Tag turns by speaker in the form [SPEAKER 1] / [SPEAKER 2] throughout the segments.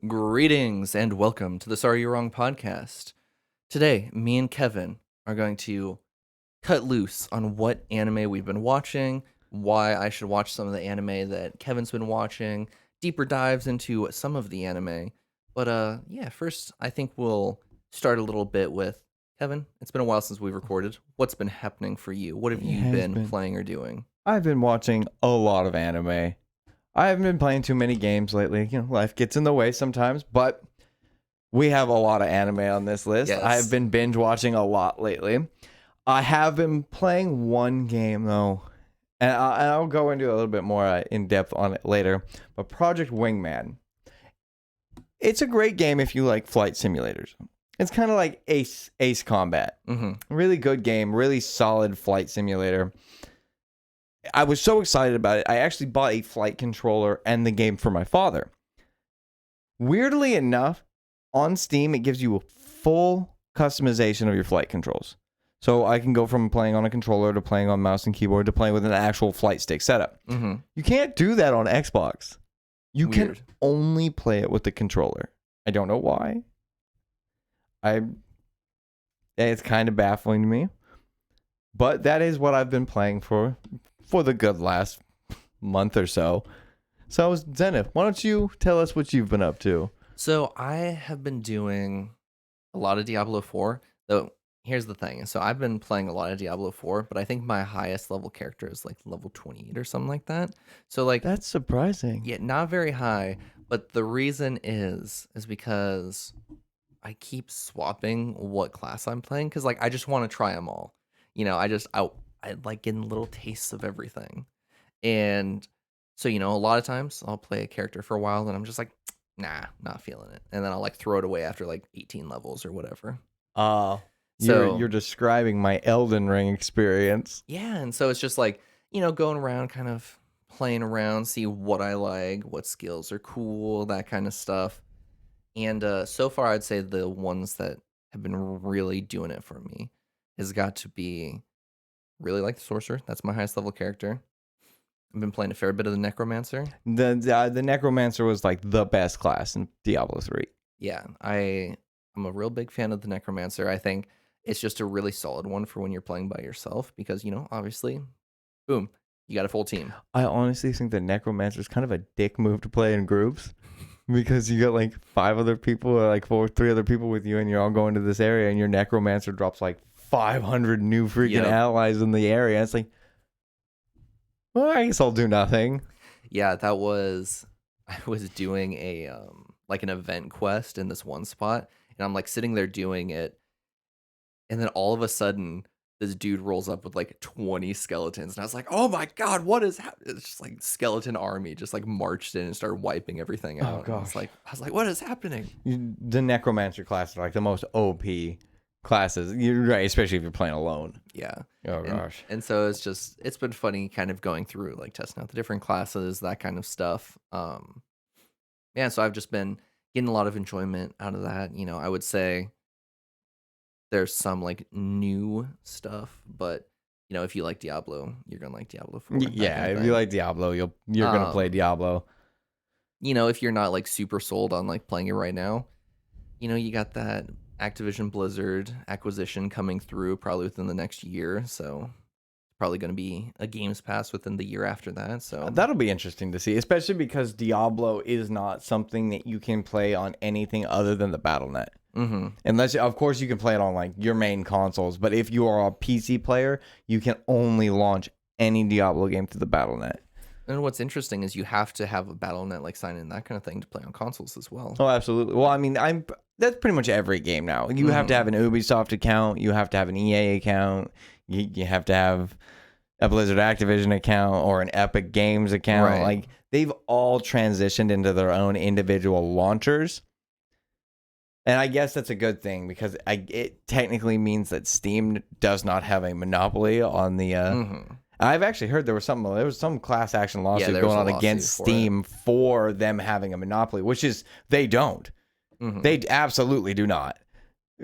[SPEAKER 1] Greetings and welcome to the Sorry You're Wrong podcast. Today, me and Kevin are going to cut loose on what anime we've been watching, why I should watch some of the anime that Kevin's been watching, deeper dives into some of the anime. But first I think we'll start a little bit with Kevin. It's been a while since we've recorded. What's been happening for you? What have
[SPEAKER 2] It
[SPEAKER 1] you
[SPEAKER 2] has
[SPEAKER 1] been
[SPEAKER 2] been.
[SPEAKER 1] playing or doing?
[SPEAKER 2] I've been watching a lot of anime. I haven't been playing too many games lately. Life gets in the way sometimes, but we have a lot of anime on this list. I
[SPEAKER 1] Yes.
[SPEAKER 2] have been binge watching a lot lately. I have been playing one game though, and I'll go into a little bit more in depth on it later. But Project Wingman. It's a great game if you like flight simulators. It's kind of like Ace Combat.
[SPEAKER 1] Mm-hmm.
[SPEAKER 2] Really good game, really solid flight simulator. I was so excited about it. I actually bought a flight controller and the game for my father. Weirdly enough, on Steam, it gives you a full customization of your flight controls. So I can go from playing on a controller to playing on mouse and keyboard to playing with an actual flight stick setup.
[SPEAKER 1] Mm-hmm.
[SPEAKER 2] You can't do that on Xbox. You
[SPEAKER 1] Weird.
[SPEAKER 2] can only play it with the controller. I don't know why. It's kind of baffling to me. But that is what I've been playing for the good last month or so. So, Zenith, why don't you tell us what you've been up to?
[SPEAKER 1] So I have been doing a lot of Diablo 4. Though here's the thing. So I've been playing a lot of Diablo 4, but I think my highest level character is like level 28 or something like that. So like
[SPEAKER 2] That's surprising.
[SPEAKER 1] yeah, not very high, but the reason is because I keep swapping what class I'm playing cuz like I just want to try them all. I like getting little tastes of everything. And so, a lot of times I'll play a character for a while and I'm just like, nah, not feeling it. And then I'll like throw it away after like 18 levels or whatever.
[SPEAKER 2] Uh
[SPEAKER 1] So,
[SPEAKER 2] you're describing my Elden Ring experience.
[SPEAKER 1] yeah. And so it's just like, going around kind of playing around, see what I like, what skills are cool, that kind of stuff. And so far, I'd say the ones that have been really doing it for me has got to be really like the Sorcerer. That's my highest level character. I've been playing a fair bit of the Necromancer.
[SPEAKER 2] The Necromancer was like the best class in Diablo 3.
[SPEAKER 1] Yeah, I'm a real big fan of the Necromancer. I think it's just a really solid one for when you're playing by yourself because, obviously, boom, you got a full team.
[SPEAKER 2] I honestly think the Necromancer is kind of a dick move to play in groups. Because you got like 5 other people or like three other people with you, and you're all going to this area, and your Necromancer drops like 500 new freaking
[SPEAKER 1] Yep.
[SPEAKER 2] allies in the area. It's like, well, I guess I'll do nothing.
[SPEAKER 1] Yeah, I was doing a like an event quest in this one spot, and I'm like sitting there doing it, and then all of a sudden this dude rolls up with like 20 skeletons, and I was like, "Oh my god, what is happening?" It's just like skeleton army just like marched in and started wiping everything
[SPEAKER 2] Oh,
[SPEAKER 1] out. And
[SPEAKER 2] gosh.
[SPEAKER 1] I was like, "What is happening?"
[SPEAKER 2] The Necromancer class are like the most OP classes. You're right, especially if you're playing alone.
[SPEAKER 1] Yeah.
[SPEAKER 2] Oh,
[SPEAKER 1] And
[SPEAKER 2] gosh.
[SPEAKER 1] and so it's been funny kind of going through like testing out the different classes, that kind of stuff. Yeah, so I've just been getting a lot of enjoyment out of that. I would say there's some like new stuff, but if you like Diablo, you're gonna like Diablo 4. That
[SPEAKER 2] Yeah,
[SPEAKER 1] kind of
[SPEAKER 2] if
[SPEAKER 1] thing.
[SPEAKER 2] you like Diablo, you're gonna play
[SPEAKER 1] Um,
[SPEAKER 2] Diablo.
[SPEAKER 1] if you're not like super sold on like playing it right now, you got that Activision Blizzard acquisition coming through probably within the next year. So probably going to be a Games Pass within the year after that. So
[SPEAKER 2] That'll be interesting to see, especially because Diablo is not something that you can play on anything other than the BattleNet.
[SPEAKER 1] mm-hmm.
[SPEAKER 2] Unless, of course, you can play it on like your main consoles, but if you are a PC player, you can only launch any Diablo game through the BattleNet.
[SPEAKER 1] And what's interesting is you have to have a BattleNet like sign in, that kind of thing, to play on consoles as well.
[SPEAKER 2] Oh, absolutely. Well, I mean, that's pretty much every game now. You have to have an Ubisoft account, you have to have an EA account, you have to have a Blizzard Activision account or an Epic Games account.
[SPEAKER 1] Right.
[SPEAKER 2] Like they've all transitioned into their own individual launchers. And I guess that's a good thing because it technically means that Steam does not have a monopoly on the. I've actually heard there was some class action lawsuit
[SPEAKER 1] there was
[SPEAKER 2] going
[SPEAKER 1] a
[SPEAKER 2] on against
[SPEAKER 1] lawsuit for it.
[SPEAKER 2] Steam for them having a monopoly, which is they don't. They absolutely do not.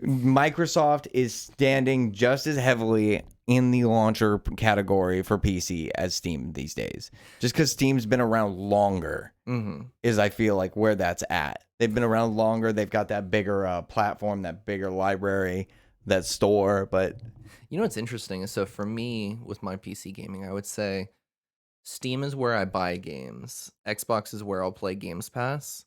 [SPEAKER 2] Microsoft is standing just as heavily in the launcher category for PC as Steam these days. Just because Steam's been around longer is, I feel like, where that's at. They've been around longer. They've got that bigger platform, that bigger library, that store. But
[SPEAKER 1] You know what's interesting is, so for me with my PC gaming, I would say Steam is where I buy games. Xbox is where I'll play Games Pass.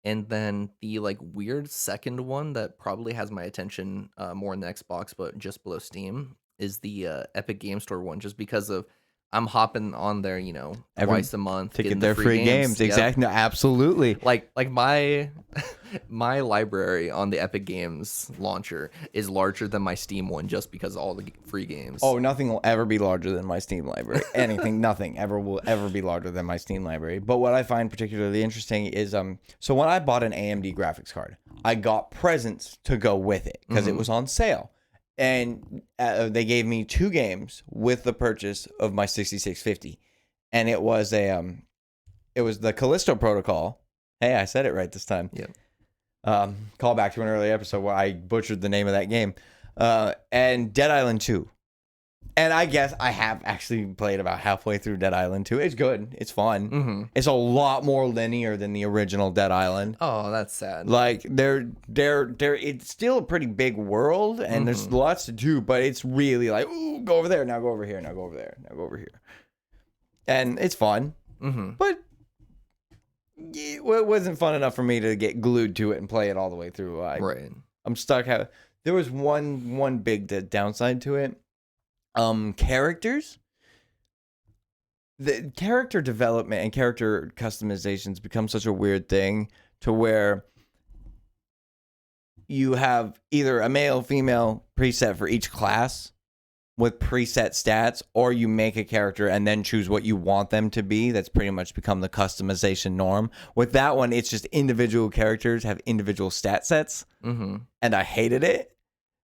[SPEAKER 1] And then the like weird second one that probably has my attention more in the Xbox, but just below Steam, is the Epic Game Store one, just because of I'm hopping on there,
[SPEAKER 2] Every
[SPEAKER 1] twice a month,
[SPEAKER 2] to
[SPEAKER 1] getting
[SPEAKER 2] get
[SPEAKER 1] the
[SPEAKER 2] their free games.
[SPEAKER 1] Yep.
[SPEAKER 2] Exactly. No, absolutely.
[SPEAKER 1] Like my my library on the Epic Games launcher is larger than my Steam one, just because of all the free games.
[SPEAKER 2] Oh, nothing will ever be larger than my Steam library. Anything, nothing ever will ever be larger than my Steam library. But what I find particularly interesting is so when I bought an AMD graphics card, I got presents to go with it because it was on sale. And they gave me 2 games with the purchase of my 6650. And it was the Callisto Protocol. Hey, I said it right this time.
[SPEAKER 1] Yep.
[SPEAKER 2] Call back to an earlier episode where I butchered the name of that game. And Dead Island 2. And I guess I have actually played about halfway through Dead Island 2. It's good. It's fun. It's a lot more linear than the original Dead Island.
[SPEAKER 1] Oh, that's sad.
[SPEAKER 2] Like it's still a pretty big world and there's lots to do, but it's really like, ooh, go over there, now go over here, now go over there, now go over here. And it's fun. But it wasn't fun enough for me to get glued to it and play it all the way through.
[SPEAKER 1] Right.
[SPEAKER 2] I'm stuck. There was one big downside to it. Characters. The character development and character customizations become such a weird thing to where you have either a male, female preset for each class with preset stats, or you make a character and then choose what you want them to be. That's pretty much become the customization norm. With that one, it's just individual characters have individual stat sets, and I hated it.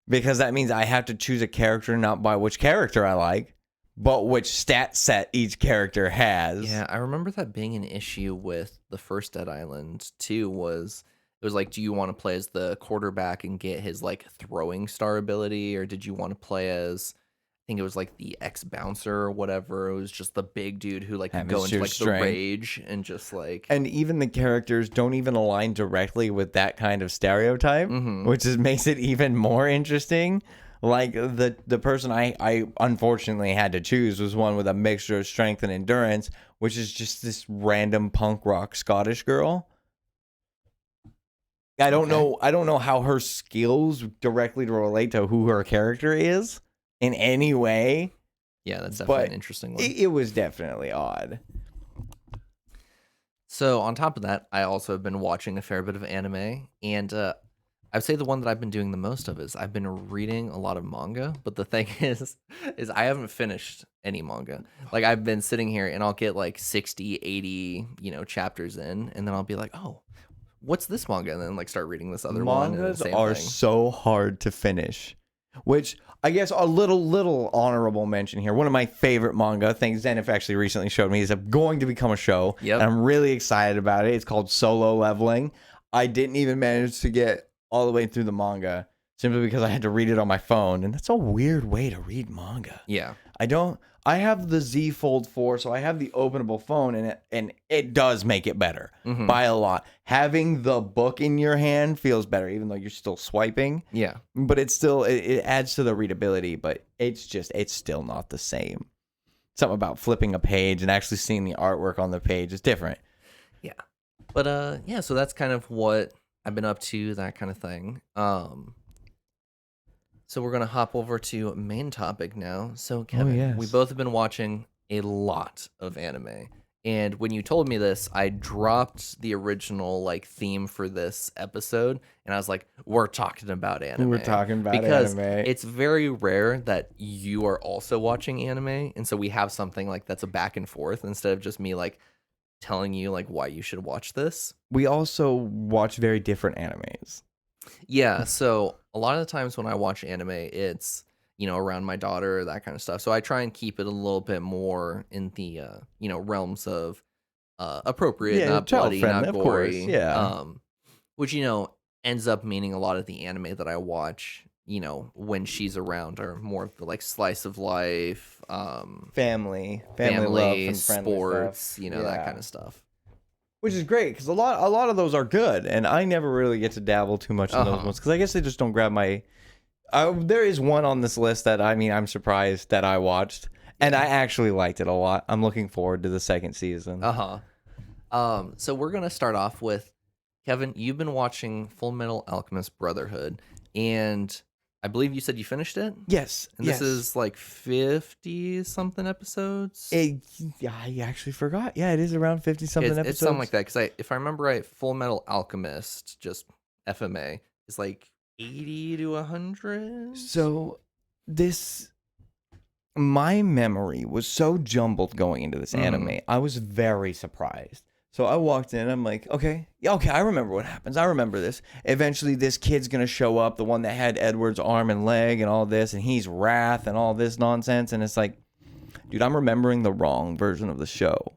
[SPEAKER 2] Because that means I have to choose a character not by which character I like, but which stat set each character has.
[SPEAKER 1] Yeah, I remember that being an issue with the first Dead Island too. It was like, do you want to play as the quarterback and get his like throwing star ability, or did you want to play as, I think it was like the ex bouncer or whatever. It was just the big dude who like could go into like the rage and just like.
[SPEAKER 2] And even the characters don't even align directly with that kind of stereotype, which makes it even more interesting. Like the person I unfortunately had to choose was one with a mixture of strength and endurance, which is just this random punk rock Scottish girl. I don't know how her skills directly relate to who her character is in any way.
[SPEAKER 1] Yeah, that's definitely an interesting one.
[SPEAKER 2] It was definitely odd.
[SPEAKER 1] So on top of that, I also have been watching a fair bit of anime, and I'd say the one that I've been doing the most of is I've been reading a lot of manga. But the thing is I haven't finished any manga. Like I've been sitting here and I'll get like 60, 80, chapters in, and then I'll be like, oh, what's this manga? And then like start reading this other one.
[SPEAKER 2] Mangas are so hard to finish, which I guess a little honorable mention here. One of my favorite manga things Zenith actually recently showed me is going to become a show.
[SPEAKER 1] Yep.
[SPEAKER 2] And I'm really excited about it. It's called Solo Leveling. I didn't even manage to get all the way through the manga simply because I had to read it on my phone. And that's a weird way to read manga.
[SPEAKER 1] Yeah.
[SPEAKER 2] I have the Z Fold 4, so I have the openable phone, and it does make it better by a lot. Having the book in your hand feels better, even though you're still swiping.
[SPEAKER 1] Yeah.
[SPEAKER 2] But it's still, it adds to the readability, but it's still not the same. Something about flipping a page and actually seeing the artwork on the page is different.
[SPEAKER 1] Yeah. But yeah, so that's kind of what I've been up to, that kind of thing. So we're going to hop over to main topic now. So Kevin, we both have been watching a lot of anime. And when you told me this, I dropped the original like theme for this episode, and I was like, we're talking about anime.
[SPEAKER 2] We're talking about
[SPEAKER 1] because
[SPEAKER 2] anime.
[SPEAKER 1] It's very rare that you are also watching anime, and so we have something like that's a back and forth instead of just me like telling you like why you should watch this.
[SPEAKER 2] We also watch very different animes.
[SPEAKER 1] Yeah, so a lot of the times when I watch anime, it's, around my daughter, that kind of stuff. So I try and keep it a little bit more in the, realms of appropriate, not bloody, not gory.
[SPEAKER 2] Yeah.
[SPEAKER 1] Which, ends up meaning a lot of the anime that I watch, when she's around are more of the like slice of life,
[SPEAKER 2] family love and
[SPEAKER 1] sports,
[SPEAKER 2] stuff.
[SPEAKER 1] that kind of stuff.
[SPEAKER 2] which is great because a lot of those are good, and I never really get to dabble too much in those ones because I guess they just don't grab my. There is one on this list that I'm surprised that I watched, and I actually liked it a lot. I'm looking forward to the second season.
[SPEAKER 1] So we're gonna start off with Kevin. You've been watching Full Metal Alchemist Brotherhood, and I believe you said you finished it.
[SPEAKER 2] Yes,
[SPEAKER 1] And this is like 50 something episodes.
[SPEAKER 2] Yeah, I actually forgot. Yeah, it is around 50 something episodes.
[SPEAKER 1] It's something like that because if I remember right, Full Metal Alchemist, just FMA, is like 80 to 100.
[SPEAKER 2] So my memory was so jumbled going into this anime. I was very surprised. So I walked in, I'm like, okay, I remember what happens. I remember this. Eventually, this kid's going to show up, the one that had Edward's arm and leg and all this, and he's Wrath and all this nonsense. And it's like, dude, I'm remembering the wrong version of the show.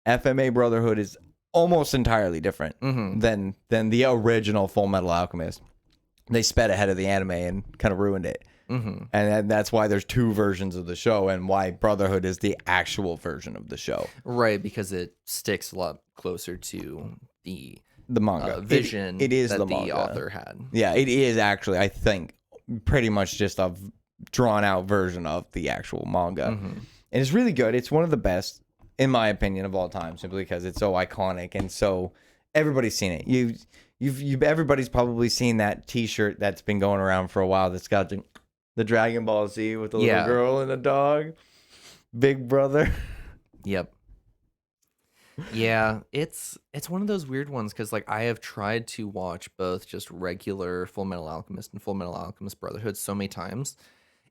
[SPEAKER 2] FMA Brotherhood is almost entirely different than the original Full Metal Alchemist. They sped ahead of the anime and kind of ruined it. And that's why there's two versions of the show and why Brotherhood is the actual version of the show.
[SPEAKER 1] Right, because it sticks a lot closer to the
[SPEAKER 2] manga
[SPEAKER 1] vision
[SPEAKER 2] it is
[SPEAKER 1] that
[SPEAKER 2] the
[SPEAKER 1] the
[SPEAKER 2] manga.
[SPEAKER 1] author had.
[SPEAKER 2] Yeah, it is actually, I think, pretty much just a drawn out version of the actual manga. And it's really good. It's one of the best, in my opinion, of all time, simply because it's so iconic and so everybody's seen it. Everybody's probably seen that T-shirt that's been going around for a while that's got the Dragon Ball Z with the little girl and the dog. Big Brother.
[SPEAKER 1] Yep. Yeah, it's one of those weird ones because like I have tried to watch both just regular Full Metal Alchemist and Full Metal Alchemist Brotherhood so many times,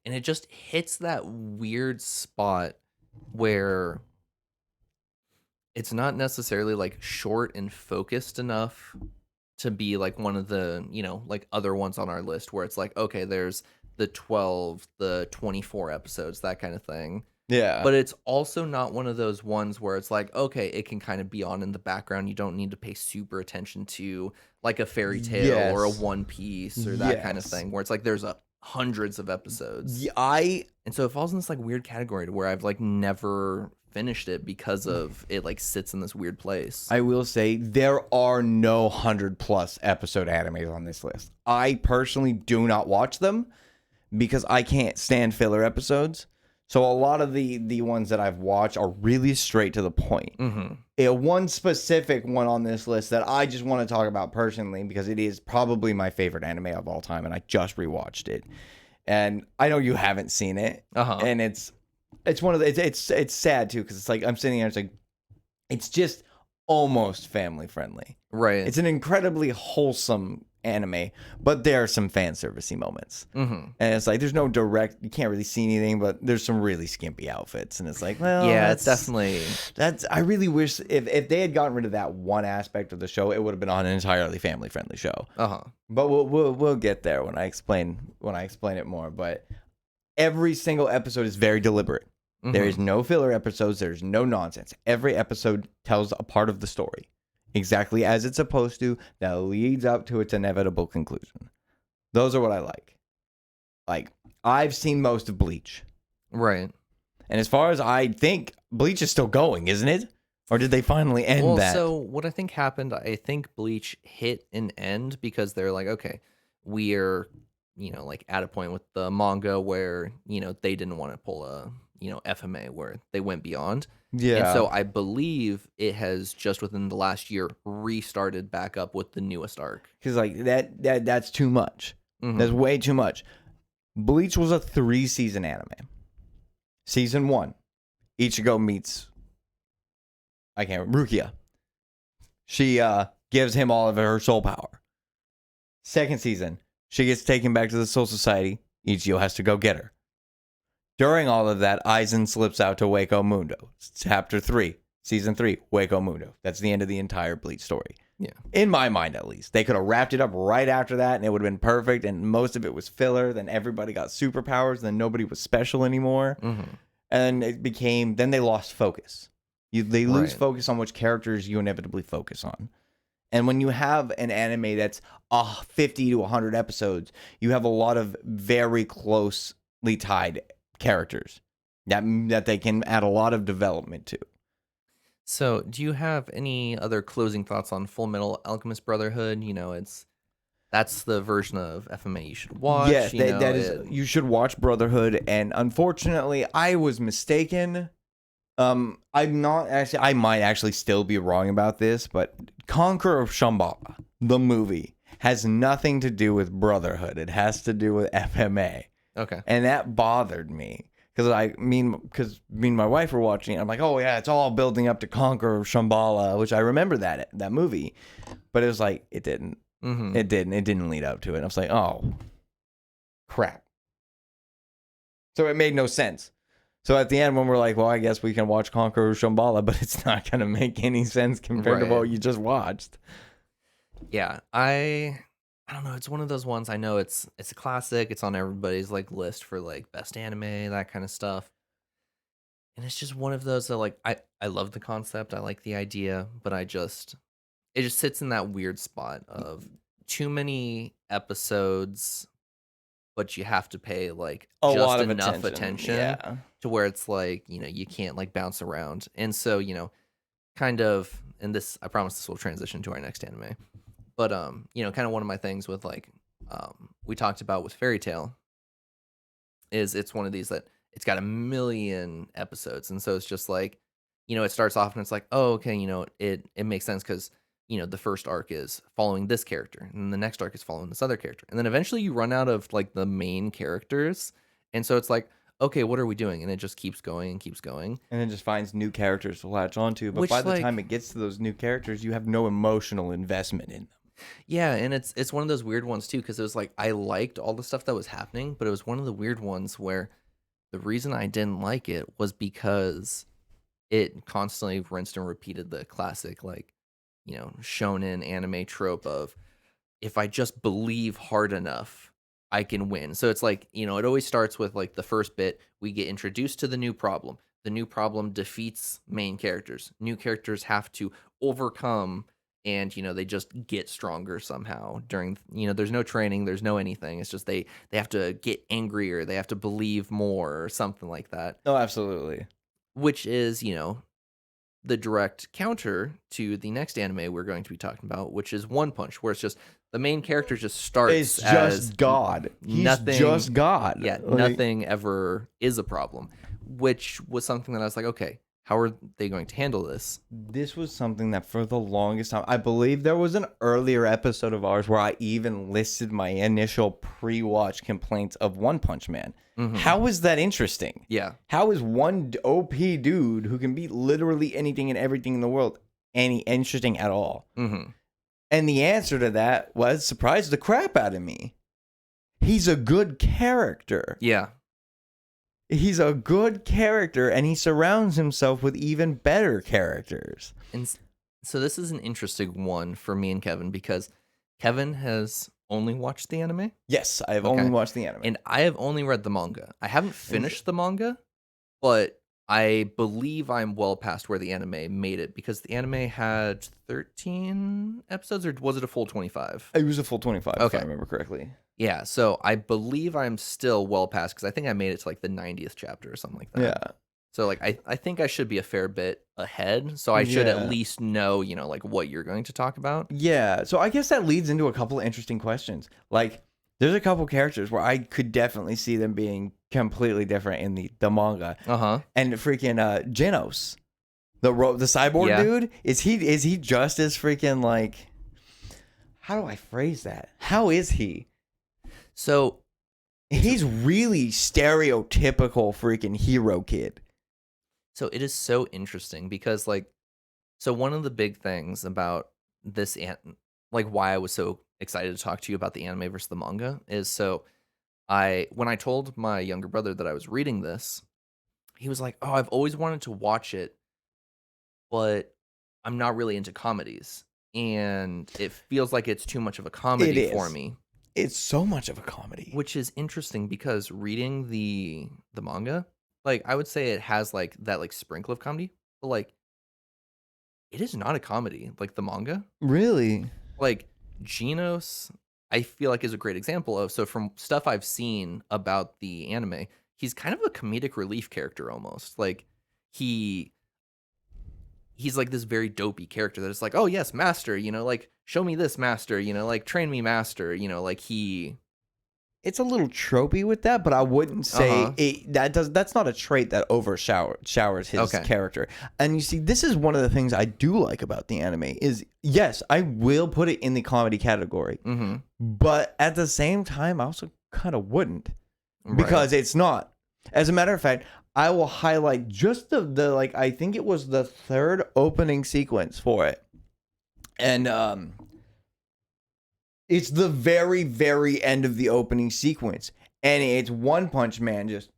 [SPEAKER 1] and it just hits that weird spot where it's not necessarily like short and focused enough to be like one of the, like other ones on our list where it's like, okay, there's the 12, the 24 episodes, that kind of thing.
[SPEAKER 2] Yeah.
[SPEAKER 1] But it's also not one of those ones where it's like, okay, it can kind of be on in the background. You don't need to pay super attention to like a Fairy Tale or a One Piece or that kind of thing where it's like there's hundreds of episodes. And so it falls in this like weird category to where I've like never finished it because of it like sits in this weird place.
[SPEAKER 2] I will say there are no 100+ episode animes on this list. I personally do not watch them because I can't stand filler episodes. So a lot of the ones that I've watched are really straight to the point. One specific one on this list that I just want to talk about personally because it is probably my favorite anime of all time, and I just rewatched it. And I know you haven't seen it, and it's one of the, it's sad too because it's like I'm sitting here, it's like it's just almost family friendly.
[SPEAKER 1] Right.
[SPEAKER 2] It's an incredibly wholesome anime, but there are some fan servicey moments. And it's like there's no direct, you can't really see anything, but there's some really skimpy outfits, and it's like, well,
[SPEAKER 1] yeah, it's definitely
[SPEAKER 2] I really wish if they had gotten rid of that one aspect of the show, it would have been on an entirely family friendly show. But we'll get there when I explain it more. But every single episode is very deliberate. There is no filler episodes. There's no nonsense. Every episode tells a part of the story exactly as it's supposed to, that leads up to its inevitable conclusion. Those are what I like. Like, I've seen most of Bleach.
[SPEAKER 1] Right.
[SPEAKER 2] And as far as I think, Bleach is still going, isn't it? Or did they finally end that?
[SPEAKER 1] So what I think happened, I think Bleach hit an end because they're like, okay, we're, like at a point with the manga where, they didn't want to pull a, FMA where they went beyond.
[SPEAKER 2] Yeah.
[SPEAKER 1] And so I believe it has just within the last year restarted back up with the newest arc.
[SPEAKER 2] Because like that's too much. That's way too much. Bleach was a 3-season anime. Season 1, Ichigo meets Rukia. She gives him all of her soul power. Second season, she gets taken back to the Soul Society. Ichigo has to go get her. During all of that, Aizen slips out to Hueco Mundo. Chapter 3, Season 3, Hueco Mundo. That's the end of the entire Bleach story.
[SPEAKER 1] Yeah. In
[SPEAKER 2] my mind, at least. They could have wrapped it up right after that, and it would have been perfect, and most of it was filler. Then everybody got superpowers, then nobody was special anymore. And it became... Then they lost focus. They lose focus on which characters you inevitably focus on. And when you have an anime that's 50 to 100 episodes, you have a lot of very closely tied characters that they can add a lot of development to.
[SPEAKER 1] So, do you have any other closing thoughts on Full Metal Alchemist Brotherhood? That's the version of FMA you should
[SPEAKER 2] Yeah,
[SPEAKER 1] watch.
[SPEAKER 2] that is. You should watch Brotherhood, and unfortunately, I was mistaken. I'm not actually. I might actually still be wrong about this, but Conqueror of Shambhala, the movie, has nothing to do with Brotherhood. It has to do with FMA,
[SPEAKER 1] Okay.
[SPEAKER 2] and that bothered me because me and my wife were watching it. I'm like, oh yeah, it's all building up to Conqueror of Shambhala, which I remember that movie, but it was like it didn't.
[SPEAKER 1] Mm-hmm.
[SPEAKER 2] It didn't. It didn't lead up to it. I was like, oh, crap. So it made no sense. So at the end, when we're like, well, I guess we can watch Conqueror of Shambhala, but it's not going to make any sense compared to
[SPEAKER 1] Right.
[SPEAKER 2] what you just watched.
[SPEAKER 1] Yeah, I don't know. It's one of those ones. I know it's a classic. It's on everybody's like list for like best anime, that kind of stuff. And it's just one of those that like I love the concept. I like the idea, but it just sits in that weird spot of too many episodes, but you have to pay like
[SPEAKER 2] A
[SPEAKER 1] just
[SPEAKER 2] lot of
[SPEAKER 1] enough
[SPEAKER 2] attention.
[SPEAKER 1] attention
[SPEAKER 2] Yeah.
[SPEAKER 1] to where it's like, you can't like bounce around. And so, kind of, and this, I promise this will transition to our next anime. But kind of one of my things with like we talked about with Fairy Tail is it's one of these that it's got a million episodes, and so it's just like, it starts off and it's like, oh, okay, it makes sense because the first arc is following this character, and then the next arc is following this other character, and then eventually you run out of like the main characters, and so it's like, okay, what are we doing? And it just keeps going and keeps going,
[SPEAKER 2] And it just finds new characters to latch onto. But
[SPEAKER 1] which
[SPEAKER 2] by the
[SPEAKER 1] like
[SPEAKER 2] time it gets to those new characters, you have no emotional investment in them.
[SPEAKER 1] yeah, and it's one of those weird ones too because it was like I liked all the stuff that was happening, but it was one of the weird ones where the reason I didn't like it was because it constantly rinsed and repeated the classic like, shonen anime trope of if I just believe hard enough, I can win. So it's like, it always starts with like the first bit, we get introduced to the new problem. The new problem defeats main characters. New characters have to overcome and they just get stronger somehow during there's no training, there's no anything. It's just they have to get angrier, they have to believe more or something like that,
[SPEAKER 2] Oh, absolutely.
[SPEAKER 1] which is, the direct counter to the next anime we're going to be talking about, which is One Punch, where it's just the main character just starts
[SPEAKER 2] It's
[SPEAKER 1] as
[SPEAKER 2] just God. He's
[SPEAKER 1] nothing,
[SPEAKER 2] just God.
[SPEAKER 1] yeah,
[SPEAKER 2] Like,
[SPEAKER 1] nothing ever is a problem, which was something that I was like, okay, how are they going to handle this?
[SPEAKER 2] this was something that for the longest time, I believe there was an earlier episode of ours where I even listed my initial pre-watch complaints of One Punch Man.
[SPEAKER 1] Mhm.
[SPEAKER 2] How is that interesting?
[SPEAKER 1] Yeah,
[SPEAKER 2] How is one OP dude who can beat literally anything and everything in the world any interesting at all?
[SPEAKER 1] mm-hmm.
[SPEAKER 2] And the answer to that was surprised the crap out of me. He's a good character.
[SPEAKER 1] Yeah,
[SPEAKER 2] He's a good character, and he surrounds himself with even better characters.
[SPEAKER 1] and so this is an interesting one for me and Kevin because Kevin has only watched the anime
[SPEAKER 2] Yes, I have
[SPEAKER 1] Okay.
[SPEAKER 2] only watched the anime.
[SPEAKER 1] and I have only read the manga. I haven't finished the manga, but I believe I'm well past where the anime made it because the anime had 13 episodes, or was it a full 25?
[SPEAKER 2] It was a full 25,
[SPEAKER 1] Okay.
[SPEAKER 2] if I remember correctly.
[SPEAKER 1] Yeah, so I believe I'm still well past because I think I made it to like the 90th chapter or something like that.
[SPEAKER 2] Yeah.
[SPEAKER 1] So like I think I should be a fair bit ahead. So I should
[SPEAKER 2] Yeah.
[SPEAKER 1] at least know, like what you're going to talk about.
[SPEAKER 2] Yeah, so I guess that leads into a couple of interesting questions. Like, there's a couple characters where I could definitely see them being completely different in the manga.
[SPEAKER 1] Uh-huh.
[SPEAKER 2] And freaking Genos, the cyborg
[SPEAKER 1] Yeah.
[SPEAKER 2] dude, is he just as freaking like? How do I phrase that? How is he?
[SPEAKER 1] So
[SPEAKER 2] He's really stereotypical freaking hero kid.
[SPEAKER 1] So it is so interesting because so one of the big things about this like why I was so excited to talk to you about the anime versus the manga is so when I told my younger brother that I was reading this, he was like, "Oh, I've always wanted to watch it, but I'm not really into comedies and it feels like it's too much of a comedy for
[SPEAKER 2] is.
[SPEAKER 1] me."
[SPEAKER 2] It's so much of a comedy.
[SPEAKER 1] Which is interesting because reading the manga, like I would say it has like that like sprinkle of comedy, but like it is not a comedy like the manga.
[SPEAKER 2] Really?
[SPEAKER 1] Like Genos, I feel like is a great example of. So from stuff I've seen about the anime, he's kind of a comedic relief character almost. Like he he's like this very dopey character that is like, oh yes, master, you know, like show me this, master, you know, like train me, master, you know, like he.
[SPEAKER 2] It's a little tropey with that, but I wouldn't say that's not a trait that showers his
[SPEAKER 1] Okay.
[SPEAKER 2] character. And you see, this is one of the things I do like about the anime is, yes, I will put it in the comedy category,
[SPEAKER 1] Mm-hmm.
[SPEAKER 2] but at the same time, I also kind of wouldn't,
[SPEAKER 1] Right.
[SPEAKER 2] because it's not. As a matter of fact, I will highlight just the like, I think it was the third opening sequence for it. And it's the very, very end of the opening sequence. And it's One Punch Man just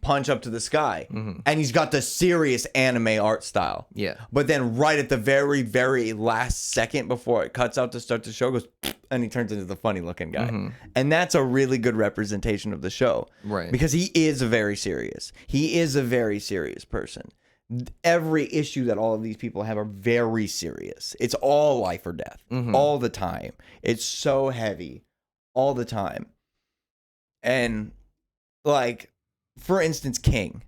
[SPEAKER 2] punch up to the sky.
[SPEAKER 1] Mm-hmm.
[SPEAKER 2] And he's got the serious anime art style.
[SPEAKER 1] Yeah.
[SPEAKER 2] But then right at the very, very last second before it cuts out to start the show, goes, and he turns into the funny looking guy.
[SPEAKER 1] Mm-hmm.
[SPEAKER 2] And that's a really good representation of the show.
[SPEAKER 1] Right.
[SPEAKER 2] Because he is very serious. He is a very serious person. Every issue that all of these people have are very serious. It's all life or death,
[SPEAKER 1] Mhm.
[SPEAKER 2] all the time. It's so heavy all the time. And like, for instance, King.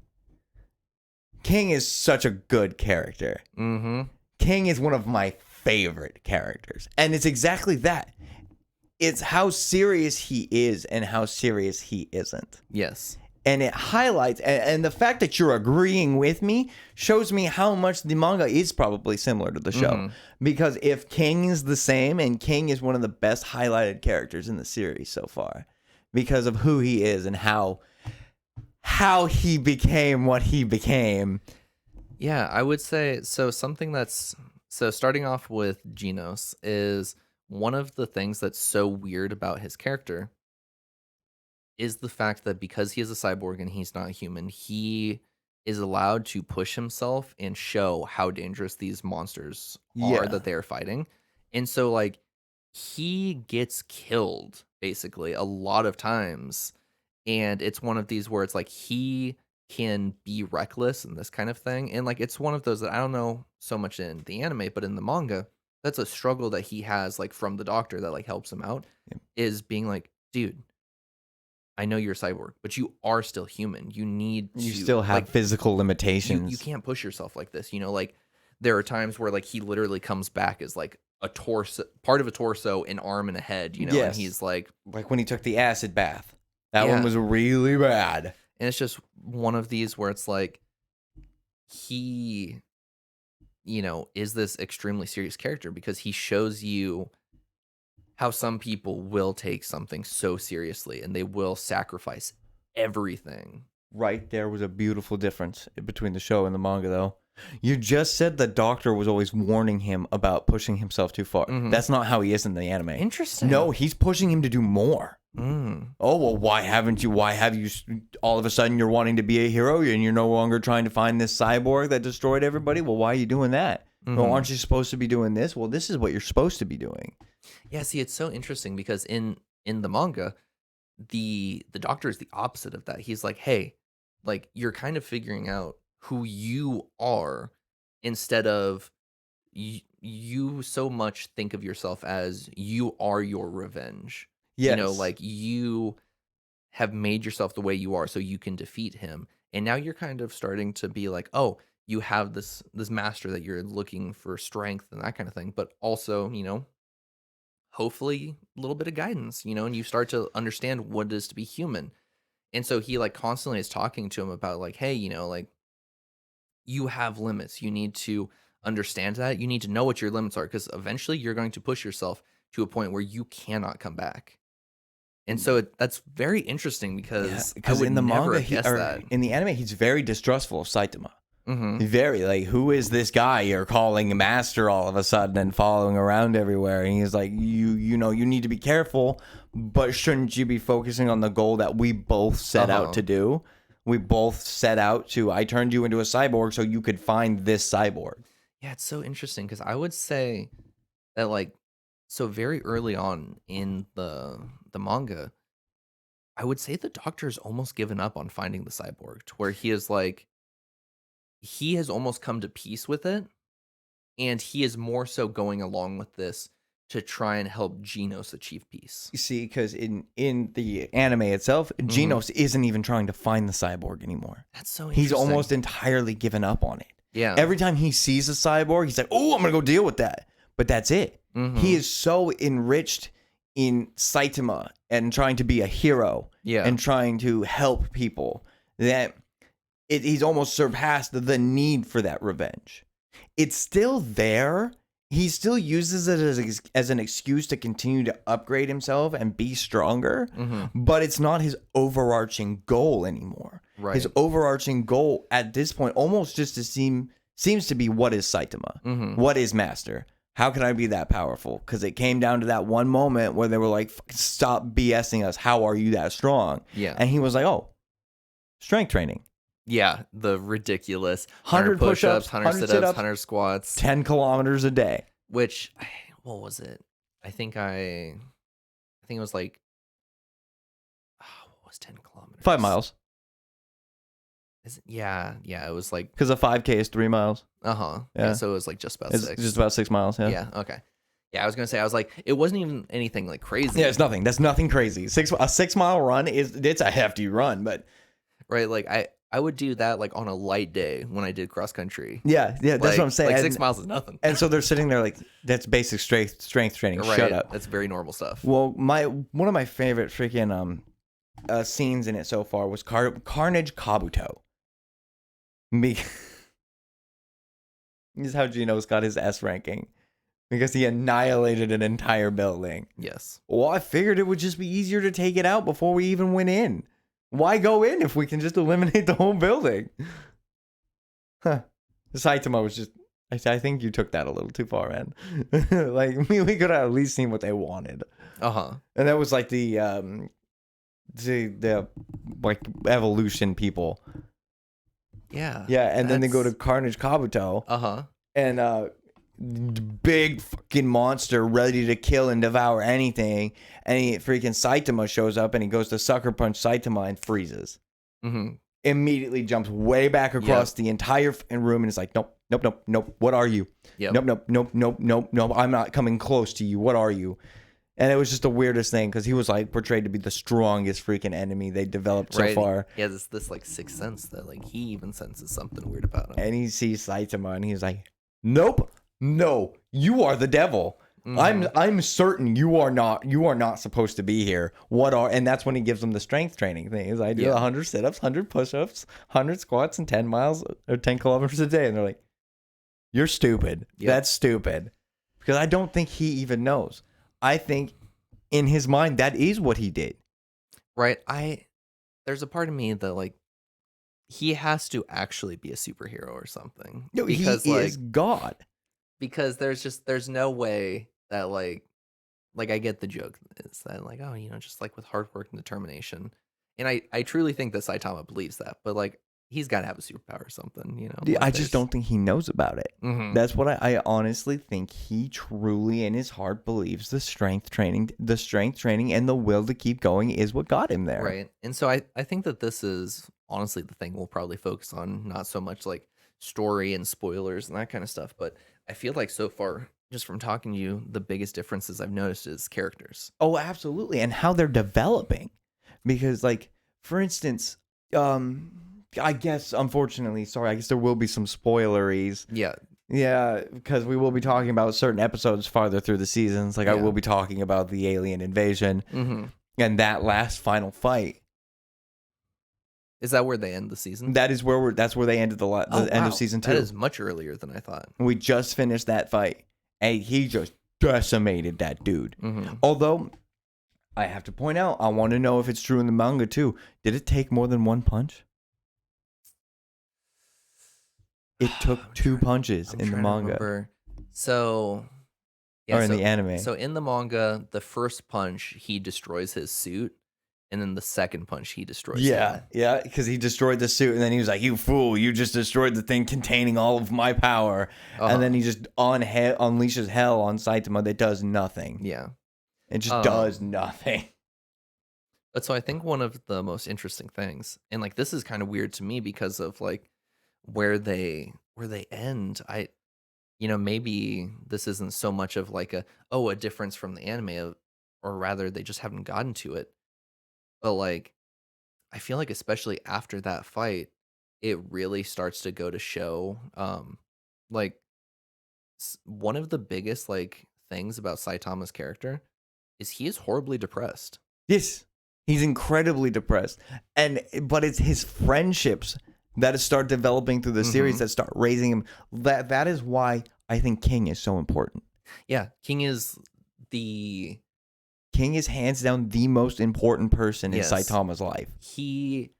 [SPEAKER 2] King is such a good character.
[SPEAKER 1] Mm-hmm.
[SPEAKER 2] King is one of my favorite characters. And it's exactly that. It's how serious he is and how serious he isn't.
[SPEAKER 1] Yes.
[SPEAKER 2] And it highlights, and the fact that you're agreeing with me shows me how much the manga is probably similar to the show.
[SPEAKER 1] Mhm.
[SPEAKER 2] Because if King is the same, and King is one of the best highlighted characters in the series so far, because of who he is and how he became what he became.
[SPEAKER 1] Yeah, I would say so. Something that's so starting off with Genos is one of the things that's so weird about his character is the fact that because he is a cyborg and he's not human, he is allowed to push himself and show how dangerous these monsters
[SPEAKER 2] Yeah.
[SPEAKER 1] are that they're fighting. And so like he gets killed basically a lot of times. And it's one of these where it's like he can be reckless and this kind of thing. And like it's one of those that I don't know so much in the anime, but in the manga, that's a struggle that he has like from the doctor that like helps him out is being like, dude, I know you're a cyborg, but you are still human. You need to
[SPEAKER 2] You still have
[SPEAKER 1] like,
[SPEAKER 2] physical limitations.
[SPEAKER 1] you can't push yourself like this. You know, like there are times where like he literally comes back as like a torso, part of a torso, an arm, and a head. You know,
[SPEAKER 2] Yes.
[SPEAKER 1] and he's like,
[SPEAKER 2] Like when he took the acid bath. That
[SPEAKER 1] Yeah.
[SPEAKER 2] one was really bad.
[SPEAKER 1] and it's just one of these where it's like he, you know, is this extremely serious character because he shows you how some people will take something so seriously and they will sacrifice everything.
[SPEAKER 2] Right there was a beautiful difference between the show and the manga, though. You just said the doctor was always warning him about pushing himself too far.
[SPEAKER 1] Mhm.
[SPEAKER 2] That's not how he is in the anime.
[SPEAKER 1] Interesting.
[SPEAKER 2] No, he's pushing him to do more.
[SPEAKER 1] Mm.
[SPEAKER 2] Oh, well, why have you all of a sudden you're wanting to be a hero and you're no longer trying to find this cyborg that destroyed everybody? Well, why are you doing that? Well,
[SPEAKER 1] Mhm.
[SPEAKER 2] aren't you supposed to be doing this? Well, this is what you're supposed to be doing.
[SPEAKER 1] Yeah, see, it's so interesting because in the manga, the doctor is the opposite of that. He's like, hey, like you're kind of figuring out who you are instead of you so much think of yourself as you are your revenge.
[SPEAKER 2] Yes.
[SPEAKER 1] You know, like you have made yourself the way you are so you can defeat him. And now you're kind of starting to be like, oh, you have this master that you're looking for strength and that kind of thing, but also, you know, hopefully a little bit of guidance, you know, and you start to understand what it is to be human. And so he like constantly is talking to him about like, hey, you know, like you have limits. You need to understand that. You need to know what your limits are because eventually you're going to push yourself to a point where you cannot come back. And so that's very interesting because I would
[SPEAKER 2] in the
[SPEAKER 1] never
[SPEAKER 2] manga,
[SPEAKER 1] have guessed that.
[SPEAKER 2] in the anime, he's very distrustful of Saitama.
[SPEAKER 1] Mm-hmm.
[SPEAKER 2] Very like, who is this guy you're calling a master all of a sudden and following around everywhere? And he's like, you know, you need to be careful, but shouldn't you be focusing on the goal that we both set out to do? We both set out to, I turned you into a cyborg so you could find this cyborg.
[SPEAKER 1] Yeah, it's so interesting because I would say that like so very early on in the manga, I would say the doctor's almost given up on finding the cyborg to where he is like he has almost come to peace with it, and he is more so going along with this to try and help Genos achieve peace.
[SPEAKER 2] You see, because in the anime itself, Genos isn't even trying to find the cyborg anymore.
[SPEAKER 1] That's so interesting.
[SPEAKER 2] He's almost entirely given up on it.
[SPEAKER 1] Yeah.
[SPEAKER 2] Every time he sees a cyborg, he's like, "Oh, I'm gonna go deal with that." But that's it.
[SPEAKER 1] Mhm.
[SPEAKER 2] He is so enriched in Saitama and trying to be a hero
[SPEAKER 1] Yeah.
[SPEAKER 2] and trying to help people that he's almost surpassed the need for that revenge. It's still there. He still uses it as an excuse to continue to upgrade himself and be stronger, but it's not his overarching goal anymore.
[SPEAKER 1] Right.
[SPEAKER 2] His overarching goal at this point almost just seems to be, what is Saitama? What is Master? How can I be that powerful? Because it came down to that one moment where they were like, stop BSing us. How are you that strong?
[SPEAKER 1] Yeah.
[SPEAKER 2] And he was like, oh, strength training.
[SPEAKER 1] Yeah, the ridiculous
[SPEAKER 2] 100 push-ups,
[SPEAKER 1] 100
[SPEAKER 2] 100
[SPEAKER 1] sit-ups,
[SPEAKER 2] sit-ups,
[SPEAKER 1] 100 squats,
[SPEAKER 2] 10 kilometers a day.
[SPEAKER 1] which what was it? I think it was like what was 10 kilometers?
[SPEAKER 2] 5 miles.
[SPEAKER 1] Yeah, it was like
[SPEAKER 2] Because a 5K is 3 miles.
[SPEAKER 1] yeah,
[SPEAKER 2] Yeah.
[SPEAKER 1] so it was like just about
[SPEAKER 2] It's
[SPEAKER 1] 6.
[SPEAKER 2] just about 6 miles. Yeah.
[SPEAKER 1] Yeah, okay. Yeah, I was gonna say, I was like, it wasn't even anything like crazy.
[SPEAKER 2] Yeah, it's nothing. That's nothing crazy. A 6 mile run it's a hefty run, but
[SPEAKER 1] Right, like I would do that like on a light day when I did cross country.
[SPEAKER 2] yeah, that's what I'm saying.
[SPEAKER 1] Like
[SPEAKER 2] And-
[SPEAKER 1] 6 miles is nothing.
[SPEAKER 2] And so they're sitting there like, that's basic strength training.
[SPEAKER 1] Right,
[SPEAKER 2] Shut up.
[SPEAKER 1] that's very normal stuff.
[SPEAKER 2] Well, one of my favorite freaking scenes in it so far was Carnage Kabuto. This is how Gino's got his S ranking, because he annihilated an entire building.
[SPEAKER 1] Yes.
[SPEAKER 2] Well, I figured it would just be easier to take it out before we even went in. Why go in if we can just eliminate the whole building? Huh. Saitama was just... I think you took that a little too far, man. Like, we could have at least seen what they wanted.
[SPEAKER 1] Uh-huh.
[SPEAKER 2] And that was like the like evolution people.
[SPEAKER 1] Yeah.
[SPEAKER 2] Yeah, and then they go to
[SPEAKER 1] that's-
[SPEAKER 2] Carnage Kabuto,
[SPEAKER 1] Uh-huh.
[SPEAKER 2] and big fucking monster ready to kill and devour anything, and freaking Saitama shows up and he goes to sucker punch Saitama and freezes.
[SPEAKER 1] Mm-hmm.
[SPEAKER 2] Immediately jumps way back across the entire room and is like, nope, nope, nope, nope. What are you?
[SPEAKER 1] Yep.
[SPEAKER 2] Nope, nope, nope, nope, nope, nope. I'm not coming close to you. What are you? And it was just the weirdest thing because he was like portrayed to be the strongest freaking enemy they developed so
[SPEAKER 1] Right.
[SPEAKER 2] far.
[SPEAKER 1] He has this like sixth sense that like he even senses something weird about him.
[SPEAKER 2] And he sees Saitama and he's like, nope, no, you are the devil. I'm certain you are not supposed to be here. And that's when he gives them the strength training thing. Is I do 100 sit-ups, 100 push-ups, 100 squats, and 10 miles or 10 kilometers a day. And they're like, you're stupid.
[SPEAKER 1] Yep.
[SPEAKER 2] That's stupid. Because I don't think he even knows. I think in his mind that is what he did.
[SPEAKER 1] Right. There's a part of me that like he has to actually be a superhero or something.
[SPEAKER 2] No,
[SPEAKER 1] because
[SPEAKER 2] he
[SPEAKER 1] like
[SPEAKER 2] is God.
[SPEAKER 1] because there's no way that like I get the joke is that like, oh, just like with hard work and determination. And I truly think that Saitama believes that, but like he's got to have a superpower or something,
[SPEAKER 2] I just don't think he knows about it.
[SPEAKER 1] Mhm.
[SPEAKER 2] That's what I honestly think he truly in his heart believes the strength training and the will to keep going is what got him there.
[SPEAKER 1] Right. And so I think that this is honestly the thing we'll probably focus on, not so much like story and spoilers and that kind of stuff, but I feel like so far, just from talking to you, the biggest differences I've noticed is characters.
[SPEAKER 2] Oh, absolutely. And how they're developing. Because like, for instance, I guess unfortunately, sorry, I guess there will be some spoileries.
[SPEAKER 1] Yeah.
[SPEAKER 2] Yeah, because we will be talking about certain episodes farther through the seasons. Like I
[SPEAKER 1] Yeah.
[SPEAKER 2] will be talking about the alien invasion
[SPEAKER 1] Mm-hmm.
[SPEAKER 2] and that last final fight.
[SPEAKER 1] Is that where they end the season?
[SPEAKER 2] That's where they ended the end
[SPEAKER 1] wow.
[SPEAKER 2] of season 2.
[SPEAKER 1] That is much earlier than I thought.
[SPEAKER 2] We just finished that fight, and he just decimated that dude.
[SPEAKER 1] Mm-hmm.
[SPEAKER 2] Although, I have to point out, I want to know if it's true in the manga too. Did it take more than one punch? It took 2 punches in the manga.
[SPEAKER 1] So,
[SPEAKER 2] or in the anime.
[SPEAKER 1] So in the manga, the first punch he destroys his suit, and then the second punch he destroys. him.
[SPEAKER 2] Yeah, because he destroyed the suit, and then he was like, "You fool! You just destroyed the thing containing all of my power."
[SPEAKER 1] Uh-huh.
[SPEAKER 2] And then he just unleashes hell on Saitama that does nothing.
[SPEAKER 1] Yeah.
[SPEAKER 2] It just does nothing.
[SPEAKER 1] But so I think one of the most interesting things, and like this is kind of weird to me because of like where they end. Maybe this isn't so much of like a difference from the anime, or rather they just haven't gotten to it. But like I feel like especially after that fight, it really starts to go to show, like one of the biggest like things about Saitama's character is he is horribly depressed.
[SPEAKER 2] Yes, he's incredibly depressed, but it's his friendships that start developing through the series that start raising him. That is why I think King is so important.
[SPEAKER 1] Yeah, King is
[SPEAKER 2] hands down the most important person in
[SPEAKER 1] Yes.
[SPEAKER 2] Saitama's life.
[SPEAKER 1] He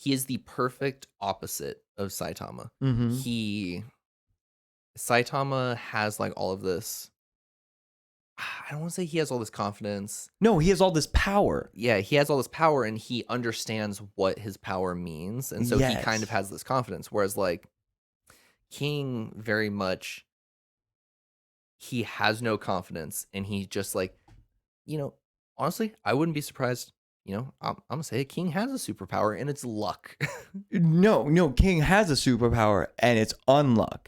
[SPEAKER 1] is the perfect opposite of Saitama.
[SPEAKER 2] Mm-hmm.
[SPEAKER 1] Saitama has like all of this. I don't want to say he has all this confidence.
[SPEAKER 2] No, he has all this power.
[SPEAKER 1] Yeah, he has all this power and he understands what his power means. And so he kind of has this confidence. Whereas like King very much, he has no confidence and he just like, honestly, I wouldn't be surprised. I'm gonna say King has a superpower and it's luck.
[SPEAKER 2] No, King has a superpower and it's unluck.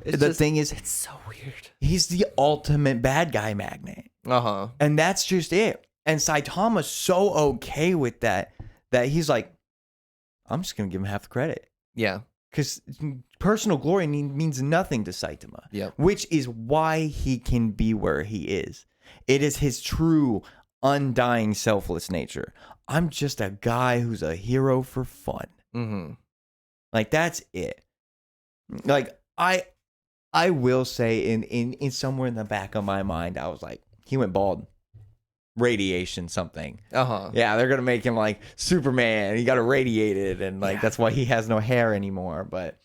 [SPEAKER 2] Thing is,
[SPEAKER 1] it's so weird.
[SPEAKER 2] He's the ultimate bad guy magnet. And that's just it. And Saitama's so okay with that he's like, I'm just gonna give him half the credit.
[SPEAKER 1] Yeah.
[SPEAKER 2] Because personal glory means nothing to Saitama.
[SPEAKER 1] Yeah.
[SPEAKER 2] Which is why he can be where he is. It is his true, undying, selfless nature. I'm just a guy who's a hero for fun.
[SPEAKER 1] Mm-hmm.
[SPEAKER 2] Like, that's it. Like, I will say in somewhere in the back of my mind, I was like, he went bald. Radiation something. Yeah, they're gonna make him like Superman. He got irradiated, and like that's why he has no hair anymore. But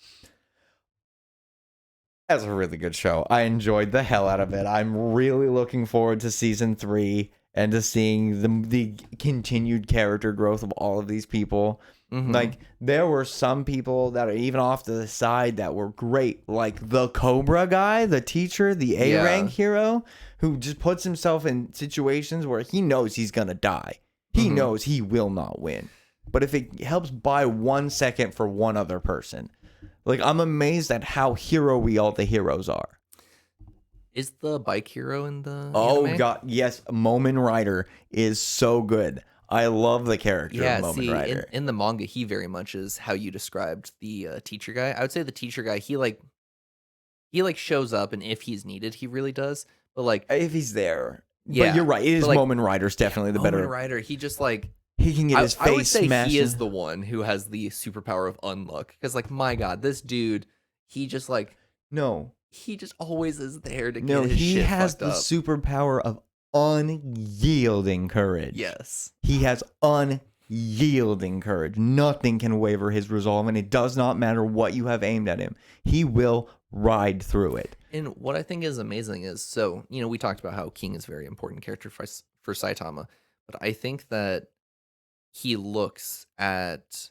[SPEAKER 2] that's a really good show. I enjoyed the hell out of it. I'm really looking forward to season 3 and to seeing the continued character growth of all of these people. Mm-hmm. Like, there were some people that are even off to the side that were great, like the Cobra guy, the teacher, the A-rank hero, who just puts himself in situations where he knows he's gonna die. He knows he will not win. But if it helps buy 1 second for one other person, like, I'm amazed at how hero-y all the heroes are.
[SPEAKER 1] Is the bike hero in the
[SPEAKER 2] anime? God, yes. Momin Rider is so good. I love the character of Momin Rider.
[SPEAKER 1] In the manga, he very much is how you described the teacher guy. I would say the teacher guy, he shows up, and if he's needed, he really does. But like,
[SPEAKER 2] if he's there, but you're right. It is like, Momin Rider's definitely the better.
[SPEAKER 1] Momin Rider, he just like
[SPEAKER 2] he can get his face.
[SPEAKER 1] I would say
[SPEAKER 2] smashed.
[SPEAKER 1] He is the one who has the superpower of unluck. Because like, my God, this dude, he just like he just always is there to get his shit fucked up.
[SPEAKER 2] He has the superpower of unyielding courage.
[SPEAKER 1] Yes.
[SPEAKER 2] He has unyielding courage. Nothing can waver his resolve, and it does not matter what you have aimed at him. He will ride through it.
[SPEAKER 1] And what I think is amazing is, so, we talked about how King is a very important character for Saitama, but I think that he looks at,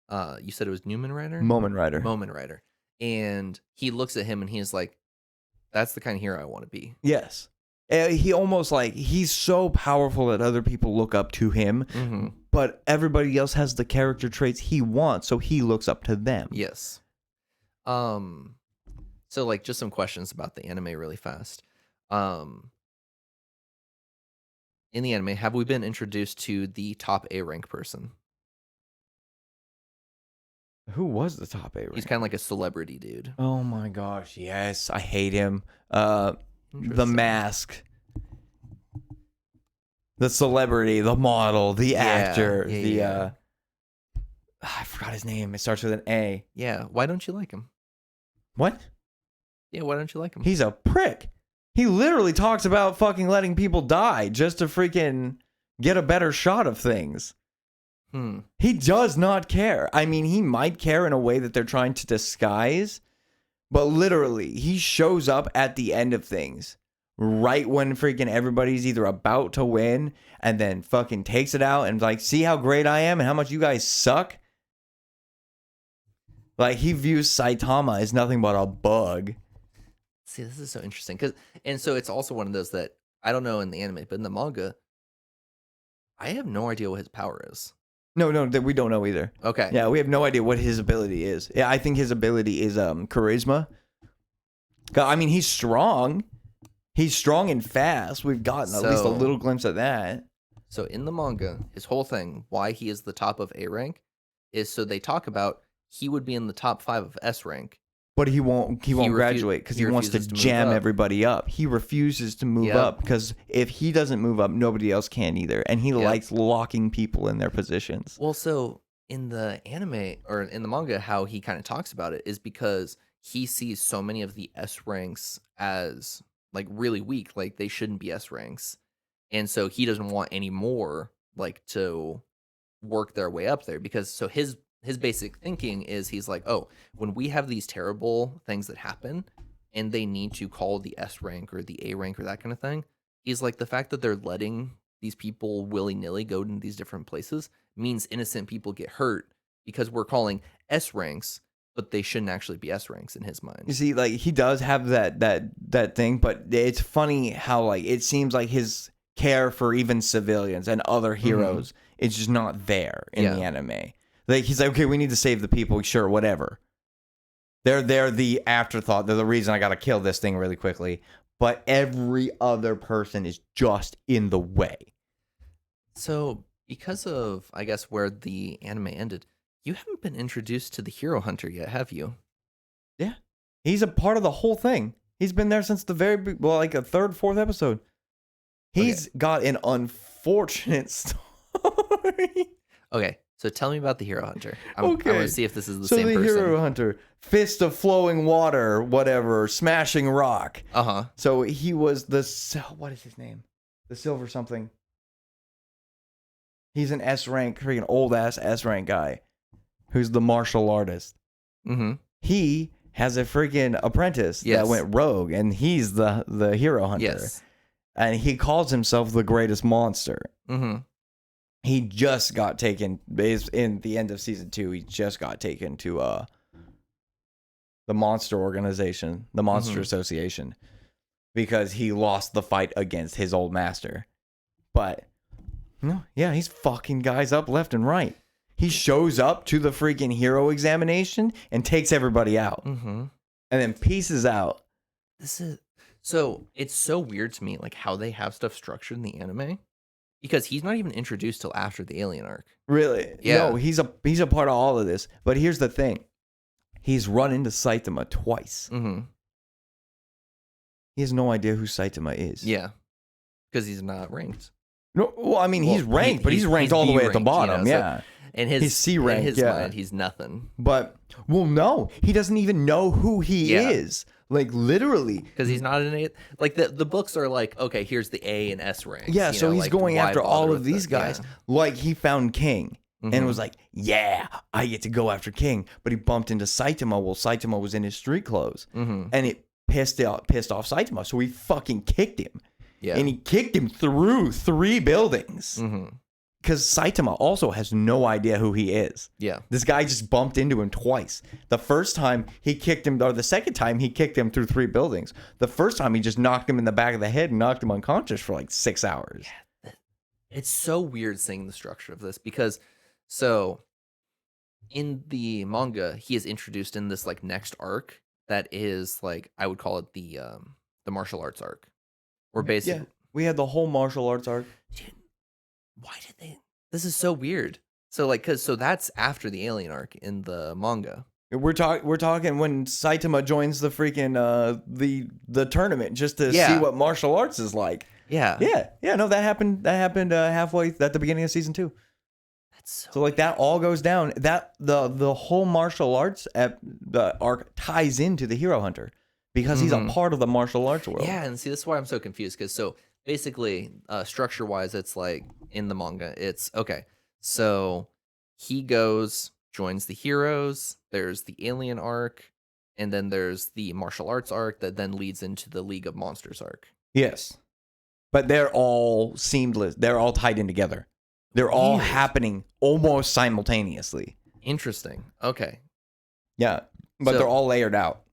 [SPEAKER 1] you said it was Momin Rider? Momin Rider. And he looks at him and he's like, that's the kind of hero I want to be.
[SPEAKER 2] Yes. He almost like, he's so powerful that other people look up to him, but everybody else has the character traits he wants, so he looks up to them.
[SPEAKER 1] Yes. So like, just some questions about the anime really fast. In the anime, have we been introduced to the top A rank person?
[SPEAKER 2] Who was the top A rank?
[SPEAKER 1] He's kind of like a celebrity dude.
[SPEAKER 2] Oh my gosh, yes. I hate him. The Mask, the celebrity, the model, the actor, I forgot his name. It starts with an A.
[SPEAKER 1] Yeah, why don't you like him?
[SPEAKER 2] What?
[SPEAKER 1] Yeah, why don't you like him?
[SPEAKER 2] He's a prick. He literally talks about fucking letting people die just to freaking get a better shot of things. He does not care. I mean, he might care in a way that they're trying to disguise, but literally, he shows up at the end of things, right when freaking everybody's either about to win, and then fucking takes it out and like, see how great I am and how much you guys suck? Like, he views Saitama as nothing but a bug.
[SPEAKER 1] See, this is so interesting. And so it's also one of those that, I don't know in the anime, but in the manga, I have no idea what his power is.
[SPEAKER 2] No, we don't know either.
[SPEAKER 1] Okay.
[SPEAKER 2] Yeah, we have no idea what his ability is. Yeah, I think his ability is charisma. I mean, he's strong. He's strong and fast. We've gotten at least a little glimpse of that.
[SPEAKER 1] So in the manga, his whole thing, why he is the top of A rank, is so they talk about he would be in the top 5 of S rank.
[SPEAKER 2] But he won't graduate because he wants to
[SPEAKER 1] refuses to move
[SPEAKER 2] jam
[SPEAKER 1] up.
[SPEAKER 2] everybody up. He refuses to move
[SPEAKER 1] Yep.
[SPEAKER 2] up because if he doesn't move up, nobody else can either. And he likes locking people in their positions.
[SPEAKER 1] Well, so in the anime or in the manga, how he kind of talks about it is because he sees so many of the S ranks as like really weak, like they shouldn't be S ranks. And so he doesn't want any more like to work their way up there because so his basic thinking is he's like, oh, when we have these terrible things that happen and they need to call the S rank or the A rank or that kind of thing, he's like the fact that they're letting these people willy-nilly go to these different places means innocent people get hurt because we're calling S ranks, but they shouldn't actually be S ranks in his mind.
[SPEAKER 2] You see, like he does have that thing, but it's funny how like it seems like his care for even civilians and other heroes is just not there in the anime. Like he's like, okay, we need to save the people, sure, whatever. They're the afterthought. They're the reason I gotta kill this thing really quickly. But every other person is just in the way.
[SPEAKER 1] So because of, I guess, where the anime ended, you haven't been introduced to the Hero Hunter yet, have you?
[SPEAKER 2] Yeah. He's a part of the whole thing. He's been there since the like a third, fourth episode. He's got an unfortunate story.
[SPEAKER 1] Okay, so tell me about the Hero Hunter. I want to see if this is the same
[SPEAKER 2] So the
[SPEAKER 1] person.
[SPEAKER 2] Hero Hunter, fist of flowing water, whatever, smashing rock.
[SPEAKER 1] Uh-huh.
[SPEAKER 2] So he was what is his name? The silver something. He's an S rank, freaking old ass S rank guy, who's the martial artist.
[SPEAKER 1] Mm-hmm.
[SPEAKER 2] He has a freaking apprentice that went rogue, and he's the Hero Hunter.
[SPEAKER 1] Yes.
[SPEAKER 2] And he calls himself the greatest monster.
[SPEAKER 1] Mm-hmm.
[SPEAKER 2] He just got taken in the end of season 2. He just got taken to the monster organization, the Monster Association, because he lost the fight against his old master. But no, yeah, he's fucking guys up left and right. He shows up to the freaking hero examination and takes everybody out, and then pieces out.
[SPEAKER 1] So it's so weird to me, like how they have stuff structured in the anime, because he's not even introduced till after the alien arc.
[SPEAKER 2] Really?
[SPEAKER 1] Yeah.
[SPEAKER 2] No, he's a part of all of this. But here's the thing: he's run into Saitama twice.
[SPEAKER 1] Mm-hmm.
[SPEAKER 2] He has no idea who Saitama is.
[SPEAKER 1] Yeah, because he's not ranked.
[SPEAKER 2] No, well, I mean, he's ranked, but he's ranked all the way at the bottom.
[SPEAKER 1] So in his
[SPEAKER 2] C rank.
[SPEAKER 1] in his mind, he's nothing.
[SPEAKER 2] But no, he doesn't even know who he is. Like literally,
[SPEAKER 1] because he's not an A. Like the books are like, okay, here's the A and S ranks.
[SPEAKER 2] Yeah, so he's
[SPEAKER 1] like,
[SPEAKER 2] going
[SPEAKER 1] why
[SPEAKER 2] after
[SPEAKER 1] bother
[SPEAKER 2] all
[SPEAKER 1] with
[SPEAKER 2] of these guys.
[SPEAKER 1] Yeah.
[SPEAKER 2] Like he found King and was like, "Yeah, I get to go after King." But he bumped into Saitama. Well, Saitama was in his street clothes, and it pissed off Saitama. So he fucking kicked him.
[SPEAKER 1] Yeah,
[SPEAKER 2] and he kicked him through 3 buildings. Because Saitama also has no idea who he is.
[SPEAKER 1] Yeah.
[SPEAKER 2] This guy just bumped into him twice. The first time he kicked him, or the second time he kicked him through 3 buildings. The first time he just knocked him in the back of the head and knocked him unconscious for like 6 hours.
[SPEAKER 1] Yeah, it's so weird seeing the structure of this because, so in the manga, he is introduced in this like next arc that is like, I would call it the martial arts arc. Or basically,
[SPEAKER 2] Yeah, we had the whole martial arts arc.
[SPEAKER 1] Dude, why did they? This is so weird. So like, so that's after the alien arc in the manga.
[SPEAKER 2] We're talking when Saitama joins the freaking the tournament just to see what martial arts is like.
[SPEAKER 1] Yeah.
[SPEAKER 2] No, that happened halfway at the beginning of season 2.
[SPEAKER 1] That's
[SPEAKER 2] so like that all goes down. That the whole martial arts the arc ties into the Hero Hunter because he's a part of the martial arts world.
[SPEAKER 1] Yeah, and see, this is why I'm so confused because so basically, structure wise, it's like in the manga, it's okay. So he goes, joins the heroes. There's the alien arc, and then there's the martial arts arc that then leads into the League of Monsters arc.
[SPEAKER 2] Yes, but they're all seamless. They're all tied in together. They're all happening almost simultaneously.
[SPEAKER 1] Interesting. Okay.
[SPEAKER 2] Yeah, but they're all layered out.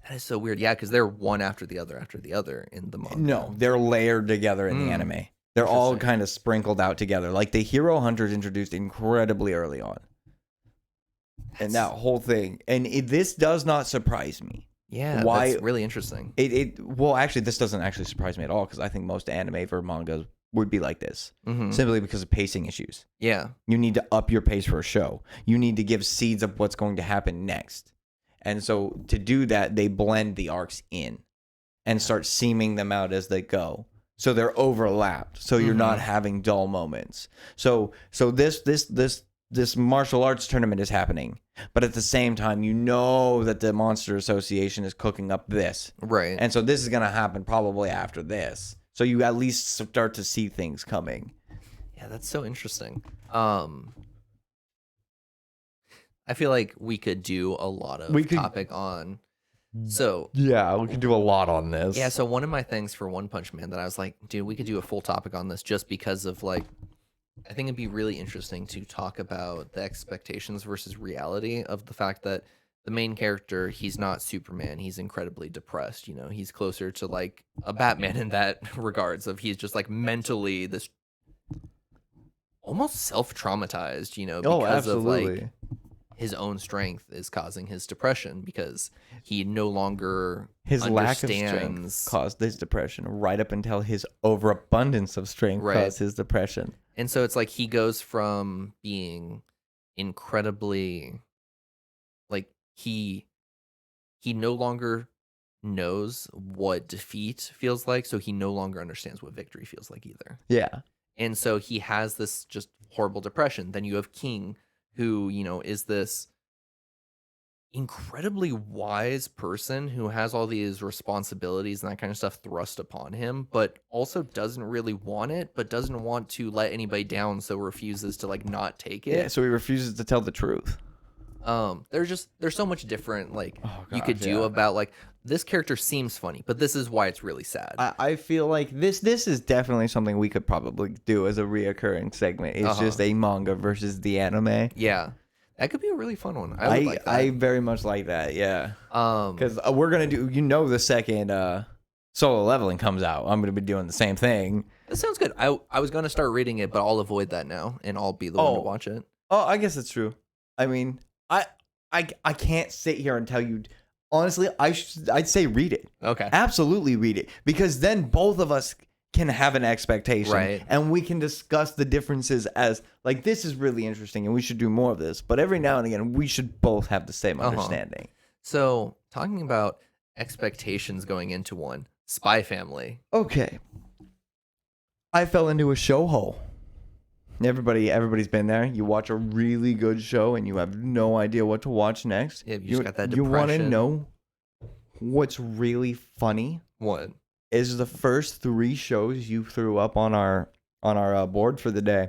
[SPEAKER 1] That is so weird. Yeah, because they're one after the other in the manga.
[SPEAKER 2] No, they're layered together in the anime. They're all kind of sprinkled out together. Like the Hero Hunter is introduced incredibly early on. And that whole thing. And this does not surprise me.
[SPEAKER 1] Yeah,
[SPEAKER 2] why?
[SPEAKER 1] That's really interesting.
[SPEAKER 2] Well, actually, this doesn't actually surprise me at all because I think most anime for mangas would be like this,
[SPEAKER 1] Mhm.
[SPEAKER 2] simply because of pacing issues.
[SPEAKER 1] Yeah.
[SPEAKER 2] You need to up your pace for a show. You need to give seeds of what's going to happen next. And so to do that, they blend the arcs in and start seaming them out as they go. So they're overlapped. So you're not having dull moments. So this martial arts tournament is happening. But at the same time, you know that the Monster Association is cooking up this.
[SPEAKER 1] Right.
[SPEAKER 2] And so this is going to happen probably after this. So you at least start to see things coming.
[SPEAKER 1] Yeah, that's so interesting. I feel like we could do a lot of topic on. So
[SPEAKER 2] yeah, we could do a lot on this.
[SPEAKER 1] yeah, so one of my things for One Punch Man that I was like, dude, we could do a full topic on this just because of like, I think it'd be really interesting to talk about the expectations versus reality of the fact that the main character, he's not Superman. He's incredibly depressed. You know, he's closer to like a Batman in that regards of he's just like mentally this almost self-traumatized, you know, because of like his own strength is causing his depression because he no longer
[SPEAKER 2] his lack of strength caused his depression right up until his overabundance of strength caused his depression.
[SPEAKER 1] And so it's like he goes from being incredibly like he no longer knows what defeat feels like, so he no longer understands what victory feels like either.
[SPEAKER 2] Yeah.
[SPEAKER 1] And so he has this just horrible depression. Then you have King, who, you know, is this incredibly wise person who has all these responsibilities and that kind of stuff thrust upon him, but also doesn't really want it, but doesn't want to let anybody down, so refuses to like not take it.
[SPEAKER 2] Yeah, so he refuses to tell the truth.
[SPEAKER 1] There's so much different you could do about like this character seems funny, but this is why it's really sad.
[SPEAKER 2] I feel like this is definitely something we could probably do as a reoccurring segment. It's just a manga versus the anime.
[SPEAKER 1] Yeah, that could be a really fun one. I would like that.
[SPEAKER 2] I very much like that. Yeah. Because we're gonna do. You know, the second Solo Leveling comes out, I'm gonna be doing the same thing.
[SPEAKER 1] That sounds good. I was gonna start reading it, but I'll avoid that now, and I'll be the one to watch it.
[SPEAKER 2] Oh, I guess that's true. I mean, I can't sit here and tell you. Honestly, I'd say read it.
[SPEAKER 1] Okay.
[SPEAKER 2] Absolutely read it, because then both of us can have an expectation,
[SPEAKER 1] right,
[SPEAKER 2] and we can discuss the differences as like, this is really interesting and we should do more of this, but every now and again we should both have the same understanding.
[SPEAKER 1] So talking about expectations going into one, Spy Family.
[SPEAKER 2] Okay. I fell into a show hole. Everybody's been there. You watch a really good show and you have no idea what to watch next.
[SPEAKER 1] Yeah, you just got that depression.
[SPEAKER 2] You want to know what's really funny?
[SPEAKER 1] What?
[SPEAKER 2] Is the first 3 shows you threw up on our board for the day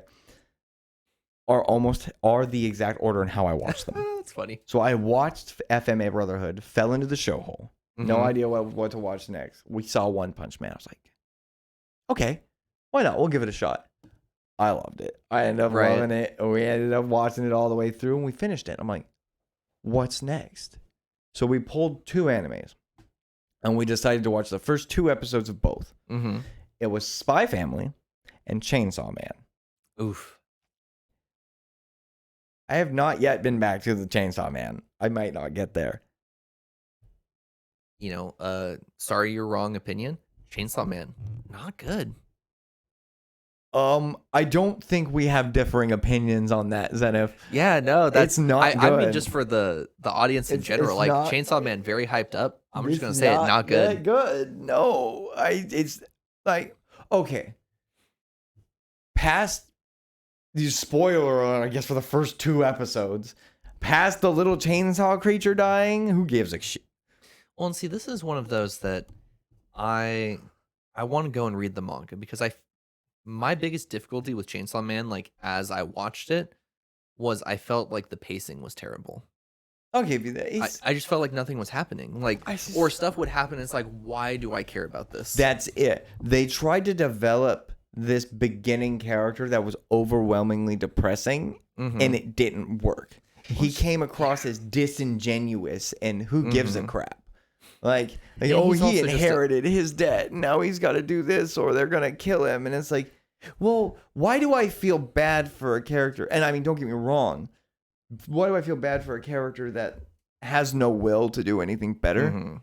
[SPEAKER 2] are the exact order in how I watched them.
[SPEAKER 1] That's funny.
[SPEAKER 2] So I watched FMA Brotherhood, fell into the show hole. No idea what to watch next. We saw One Punch Man. I was like, okay, why not? We'll give it a shot. I loved it. I ended up loving it. We ended up watching it all the way through, and we finished it. I'm like, what's next? So we pulled 2 animes, and we decided to watch the first 2 episodes of both. It was Spy Family and Chainsaw Man.
[SPEAKER 1] Oof.
[SPEAKER 2] I have not yet been back to the Chainsaw Man. I might not get there.
[SPEAKER 1] You know, sorry, you're wrong opinion. Chainsaw Man, not good.
[SPEAKER 2] I don't think we have differing opinions on that, Zenith.
[SPEAKER 1] Yeah, no, that's
[SPEAKER 2] not good.
[SPEAKER 1] I mean, just for the audience in general, like not, Chainsaw Man, very hyped up. I'm just gonna say it, not good.
[SPEAKER 2] Good. No, it's like, okay. Past the spoiler, I guess, for the first 2 episodes, past the little chainsaw creature dying, who gives a shit?
[SPEAKER 1] Well, and see, this is one of those that I want to go and read the manga because my biggest difficulty with Chainsaw Man, like as I watched it, was I felt like the pacing was terrible.
[SPEAKER 2] I'll give you that.
[SPEAKER 1] I just felt like nothing was happening. Or stuff would happen. And it's like, why do I care about this?
[SPEAKER 2] That's it. They tried to develop this beginning character that was overwhelmingly depressing, and it didn't work. He came across as disingenuous, and who gives a crap? Like he inherited his debt. Now he's got to do this, or they're gonna kill him. And it's like, well, why do I feel bad for a character? And I mean, don't get me wrong. Why do I feel bad for a character that has no will to do anything better?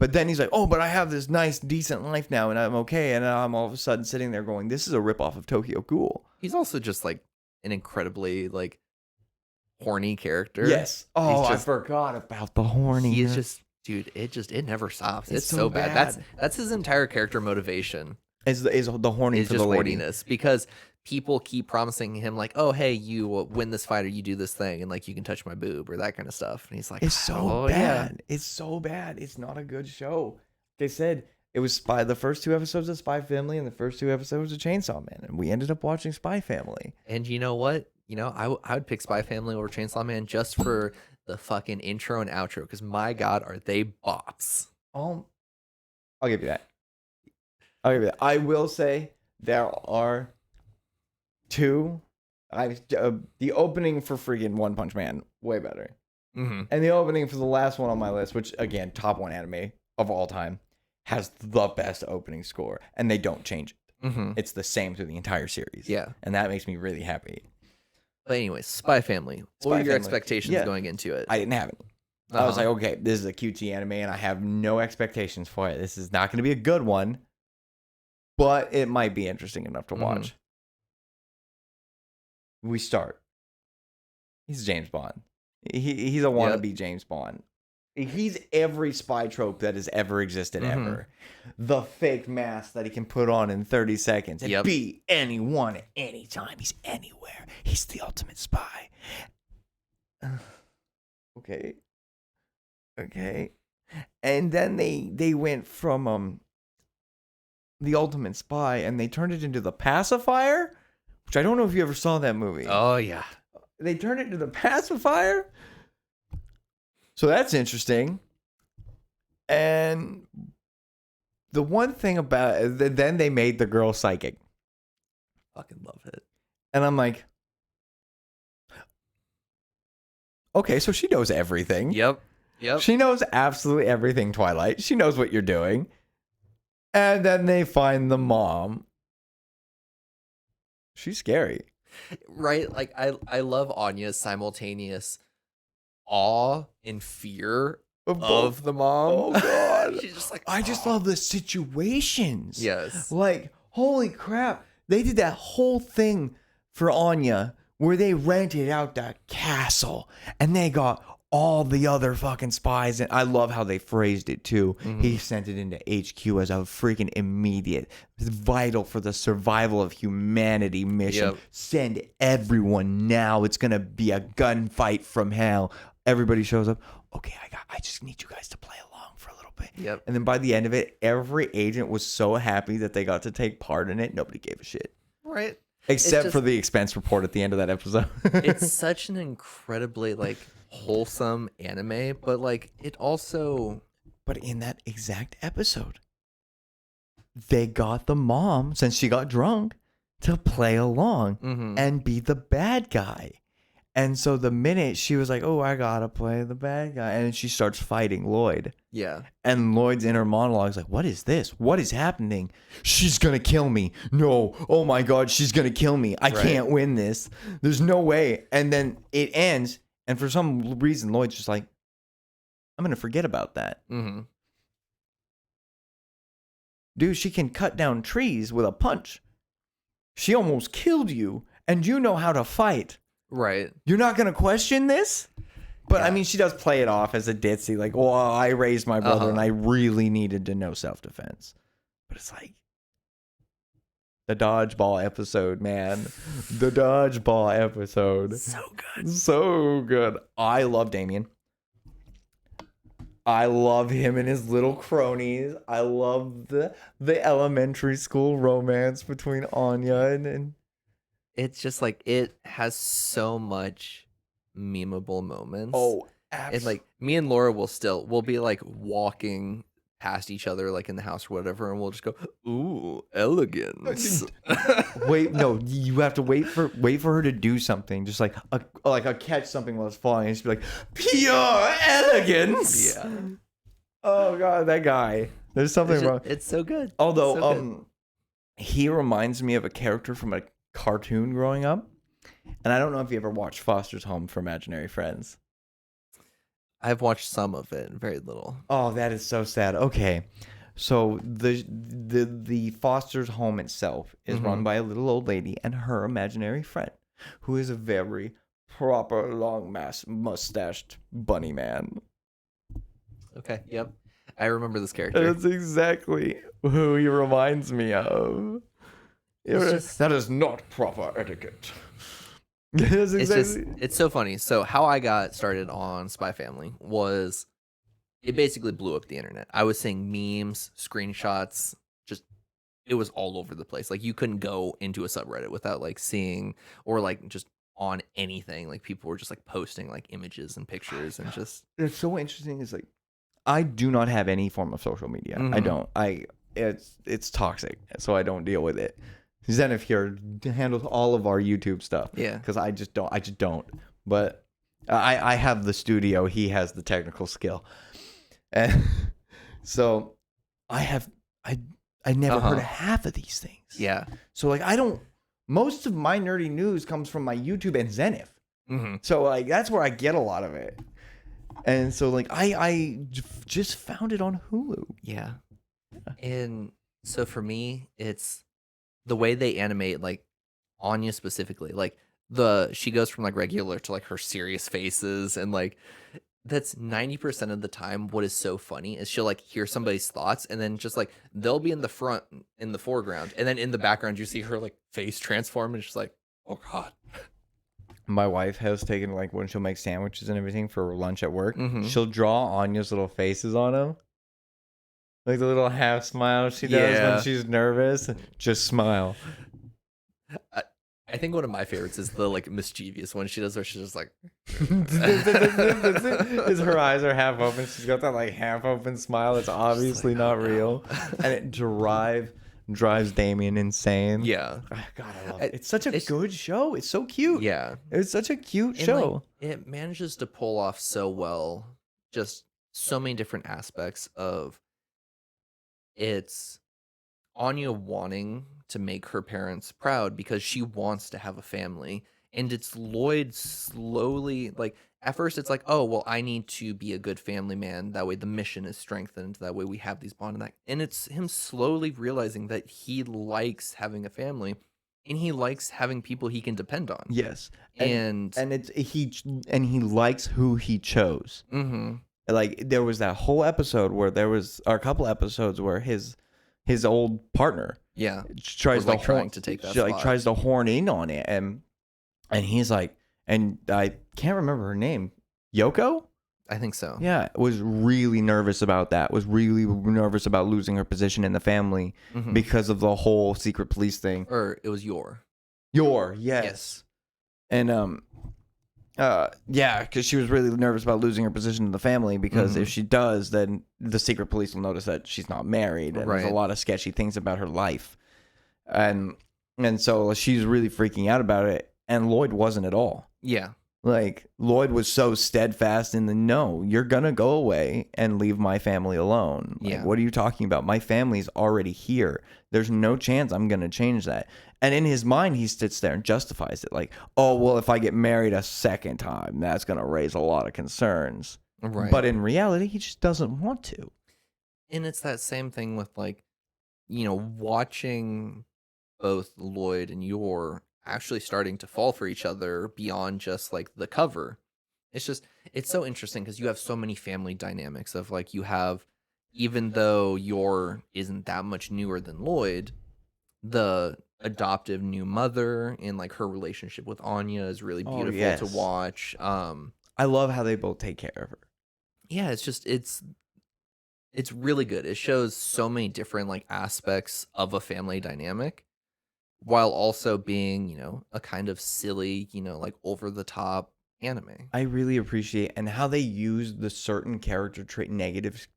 [SPEAKER 2] But then he's like, oh, but I have this nice, decent life now, and I'm okay. And I'm all of a sudden sitting there going, this is a ripoff of Tokyo Ghoul.
[SPEAKER 1] He's also just like an incredibly like horny character.
[SPEAKER 2] Yes. Oh,
[SPEAKER 1] just,
[SPEAKER 2] I forgot about the horny.
[SPEAKER 1] He's just, dude. It never stops. It's
[SPEAKER 2] so
[SPEAKER 1] so bad.
[SPEAKER 2] bad.
[SPEAKER 1] That's his entire character motivation.
[SPEAKER 2] Is the horny
[SPEAKER 1] Is
[SPEAKER 2] for
[SPEAKER 1] just
[SPEAKER 2] the lady.
[SPEAKER 1] horniness because people keep promising him like, oh hey, you win this fight or you do this thing and like you can touch my boob or that kind of stuff. And he's like,
[SPEAKER 2] It's so
[SPEAKER 1] oh,
[SPEAKER 2] bad. Yeah. It's so bad. It's not a good show. They said it was the first 2 episodes of Spy Family and the first 2 episodes of Chainsaw Man, and we ended up watching Spy Family.
[SPEAKER 1] And you know what? I would pick Spy Family over Chainsaw Man just for the fucking intro and outro because my god, are they bops?
[SPEAKER 2] I'll give you that. I will say there are 2. The opening for freaking One Punch Man, way better.
[SPEAKER 1] Mm-hmm.
[SPEAKER 2] And the opening for the last one on my list, which again, top 1 anime of all time, has the best opening score, and they don't change it.
[SPEAKER 1] Mm-hmm.
[SPEAKER 2] It's the same through the entire series.
[SPEAKER 1] Yeah.
[SPEAKER 2] And that makes me really happy.
[SPEAKER 1] But anyways, Spy Family. What were your
[SPEAKER 2] Family.
[SPEAKER 1] expectations
[SPEAKER 2] Yeah.
[SPEAKER 1] going into it?
[SPEAKER 2] I didn't have any. I was like, okay, this is a QT anime, and I have no expectations for it. This is not going to be a good one, but it might be interesting enough to watch. We start. He's James Bond. He's a wannabe James Bond. He's every spy trope that has ever existed ever. The fake mask that he can put on in 30 seconds and be anyone at any time. He's anywhere. He's the ultimate spy. Okay. And then they went from the ultimate spy and they turned it into the pacifier, which I don't know if you ever saw that movie.
[SPEAKER 1] Oh yeah.
[SPEAKER 2] They turned it into the pacifier. So that's interesting. And the one thing about it, then they made the girl psychic.
[SPEAKER 1] Fucking love it.
[SPEAKER 2] And I'm like, okay, so she knows everything.
[SPEAKER 1] Yep.
[SPEAKER 2] She knows absolutely everything, Twilight. She knows what you're doing. And then they find the mom. She's scary.
[SPEAKER 1] Right? Like I love Anya's simultaneous awe and fear of the mom.
[SPEAKER 2] Oh god.
[SPEAKER 1] She's just like,
[SPEAKER 2] I just love the situations.
[SPEAKER 1] Yes.
[SPEAKER 2] Like, holy crap. They did that whole thing for Anya where they rented out that castle and they got all the other fucking spies. And I love how they phrased it too. He sent it into HQ as a freaking immediate, vital for the survival of humanity mission. Send everyone now. It's going to be a gunfight from hell. Everybody shows up. Okay, I just need you guys to play along for a little bit.
[SPEAKER 1] Yep.
[SPEAKER 2] And then by the end of it, every agent was so happy that they got to take part in it. Nobody gave a shit.
[SPEAKER 1] Right.
[SPEAKER 2] Except for the expense report at the end of that episode.
[SPEAKER 1] It's such an incredibly like wholesome anime, but like it also.
[SPEAKER 2] But in that exact episode, they got the mom, since she got drunk, to play along and be the bad guy. And so the minute she was like, oh, I gotta play the bad guy, and she starts fighting Lloyd.
[SPEAKER 1] Yeah.
[SPEAKER 2] And Lloyd's inner monologue is like, what is this? What is happening? She's gonna kill me. No. Oh my God, she's gonna kill me. I can't win this. There's no way. And then it ends, and for some reason, Lloyd's just like, I'm gonna forget about that. Dude, she can cut down trees with a punch. She almost killed you, and you know how to fight.
[SPEAKER 1] Right.
[SPEAKER 2] You're not going to question this? But I mean, she does play it off as a ditzy, like, well, I raised my brother and I really needed to know self-defense. But it's like, the dodgeball episode, man. The dodgeball episode.
[SPEAKER 1] So good.
[SPEAKER 2] So good. I love Damien. I love him and his little cronies. I love the elementary school romance between Anya and
[SPEAKER 1] It's just like it has so much memeable moments.
[SPEAKER 2] oh,
[SPEAKER 1] and like me and Laura we'll be like walking past each other like in the house or whatever, and we'll just go, ooh, elegance.
[SPEAKER 2] wait, no, you have to wait for her to do something, just like a catch something while it's falling, and just be like, pure elegance.
[SPEAKER 1] Yeah.
[SPEAKER 2] Oh god, that guy. There's something wrong.
[SPEAKER 1] It's so good.
[SPEAKER 2] Although,
[SPEAKER 1] so good.
[SPEAKER 2] he reminds me of a character from a cartoon growing up, and I don't know if you ever watched Foster's Home for Imaginary Friends.
[SPEAKER 1] I've watched some of it, very little.
[SPEAKER 2] Oh, that is so sad. Okay. So the Foster's home itself is run by a little old lady and her imaginary friend, who is a very proper long mustached bunny man.
[SPEAKER 1] Okay, yep. I remember this character.
[SPEAKER 2] That's exactly who he reminds me of. That is not proper etiquette. That's exactly.
[SPEAKER 1] It's so funny. So how I got started on Spy Family was it basically blew up the internet. I was seeing memes, screenshots, just it was all over the place. Like you couldn't go into a subreddit without like seeing or like just on anything. Like people were just like posting like images and pictures and just
[SPEAKER 2] It's so interesting. Is like I do not have any form of social media. I don't. It's toxic, so I don't deal with it. Zenith here handles all of our YouTube stuff.
[SPEAKER 1] Yeah.
[SPEAKER 2] Because I just don't. But I have the studio. He has the technical skill. And so I never heard of half of these things.
[SPEAKER 1] Yeah.
[SPEAKER 2] So like most of my nerdy news comes from my YouTube and Zenith. So like that's where I get a lot of it. And so like I just found it on Hulu.
[SPEAKER 1] Yeah. And so for me, it's the way they animate like Anya specifically. Like she goes from like regular to like her serious faces and like that's 90% of the time what is so funny is she'll like hear somebody's thoughts and then just like they'll be in the front in the foreground and then in the background you see her like face transform and she's like, oh god.
[SPEAKER 2] My wife has taken like when she'll make sandwiches and everything for lunch at work, she'll draw Anya's little faces on them. Like the little half smile she does when she's nervous. Just smile.
[SPEAKER 1] I think one of my favorites is the like mischievous one she does where she's just like
[SPEAKER 2] Is her eyes are half open. She's got that like half open smile that's obviously like, not real. And it drives Damien insane.
[SPEAKER 1] Yeah.
[SPEAKER 2] God, I love it. It's such a good show. It's so cute.
[SPEAKER 1] Yeah.
[SPEAKER 2] It's such a cute show.
[SPEAKER 1] Like, it manages to pull off so well just so many different aspects of it's Anya wanting to make her parents proud because she wants to have a family. And it's Lloyd slowly, like, at first it's like, oh, well, I need to be a good family man. That way the mission is strengthened. That way we have these bonds. And it's him slowly realizing that he likes having a family and he likes having people he can depend on.
[SPEAKER 2] Yes.
[SPEAKER 1] And
[SPEAKER 2] he likes who he chose. Like there was that whole episode where or a couple episodes where his old partner tries to take that spot. Like tries to horn in on it and he's like, and I can't remember her name, Yoko?
[SPEAKER 1] I think so.
[SPEAKER 2] Yeah, was really nervous about that. Was really nervous about losing her position in the family because of the whole secret police thing.
[SPEAKER 1] Or it was Yor,
[SPEAKER 2] yes. And because she was really nervous about losing her position in the family because if she does, then the secret police will notice that she's not married and there's a lot of sketchy things about her life, and so she's really freaking out about it. And Lloyd wasn't at all.
[SPEAKER 1] Yeah.
[SPEAKER 2] Like, Lloyd was so steadfast in the, no, you're going to go away and leave my family alone. Like, what are you talking about? My family's already here. There's no chance I'm going to change that. And in his mind, he sits there and justifies it. Like, oh, well, if I get married a second time, that's going to raise a lot of concerns.
[SPEAKER 1] Right.
[SPEAKER 2] But in reality, he just doesn't want to.
[SPEAKER 1] And it's that same thing with, like, you know, watching both Lloyd and Yor actually starting to fall for each other beyond just like the cover. It's so interesting because you have so many family dynamics of like you have, even though Yor isn't that much newer than Lloyd, the adoptive new mother and like her relationship with Anya is really beautiful to watch.
[SPEAKER 2] I love how they both take care of her.
[SPEAKER 1] Yeah, it's really good. It shows so many different like aspects of a family dynamic, while also being, you know, a kind of silly, you know, like over the top anime.
[SPEAKER 2] I really appreciate and how they use the certain character trait negatives.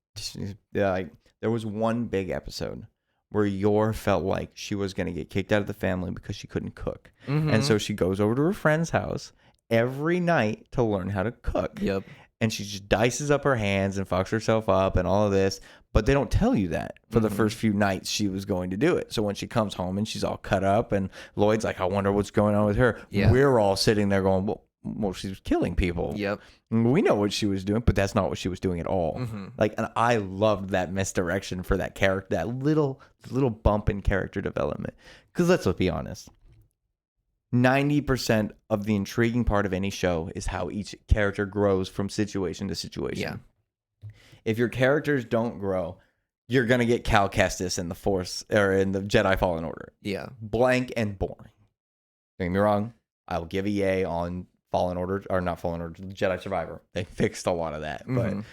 [SPEAKER 2] Like there was one big episode where Yor felt like she was going to get kicked out of the family because she couldn't cook. And so she goes over to her friend's house every night to learn how to cook.
[SPEAKER 1] Yep.
[SPEAKER 2] And she just dices up her hands and fucks herself up and all of this. But they don't tell you that for the first few nights she was going to do it. So when she comes home and she's all cut up and Lloyd's like, I wonder what's going on with her.
[SPEAKER 1] Yeah.
[SPEAKER 2] We're all sitting there going, well, well, she was killing people.
[SPEAKER 1] Yep.
[SPEAKER 2] We know what she was doing, but that's not what she was doing at all.
[SPEAKER 1] Mm-hmm.
[SPEAKER 2] Like, and I loved that misdirection for that character, that little bump in character development. Because let's be honest, 90% of the intriguing part of any show is how each character grows from situation to situation.
[SPEAKER 1] Yeah.
[SPEAKER 2] If your characters don't grow, you're gonna get Cal Kestis in the Force or in the Jedi Fallen Order.
[SPEAKER 1] Yeah.
[SPEAKER 2] Blank and boring. Don't get me wrong. I'll give a yay on Fallen Order, or not Fallen Order, Jedi Survivor. They fixed a lot of that. But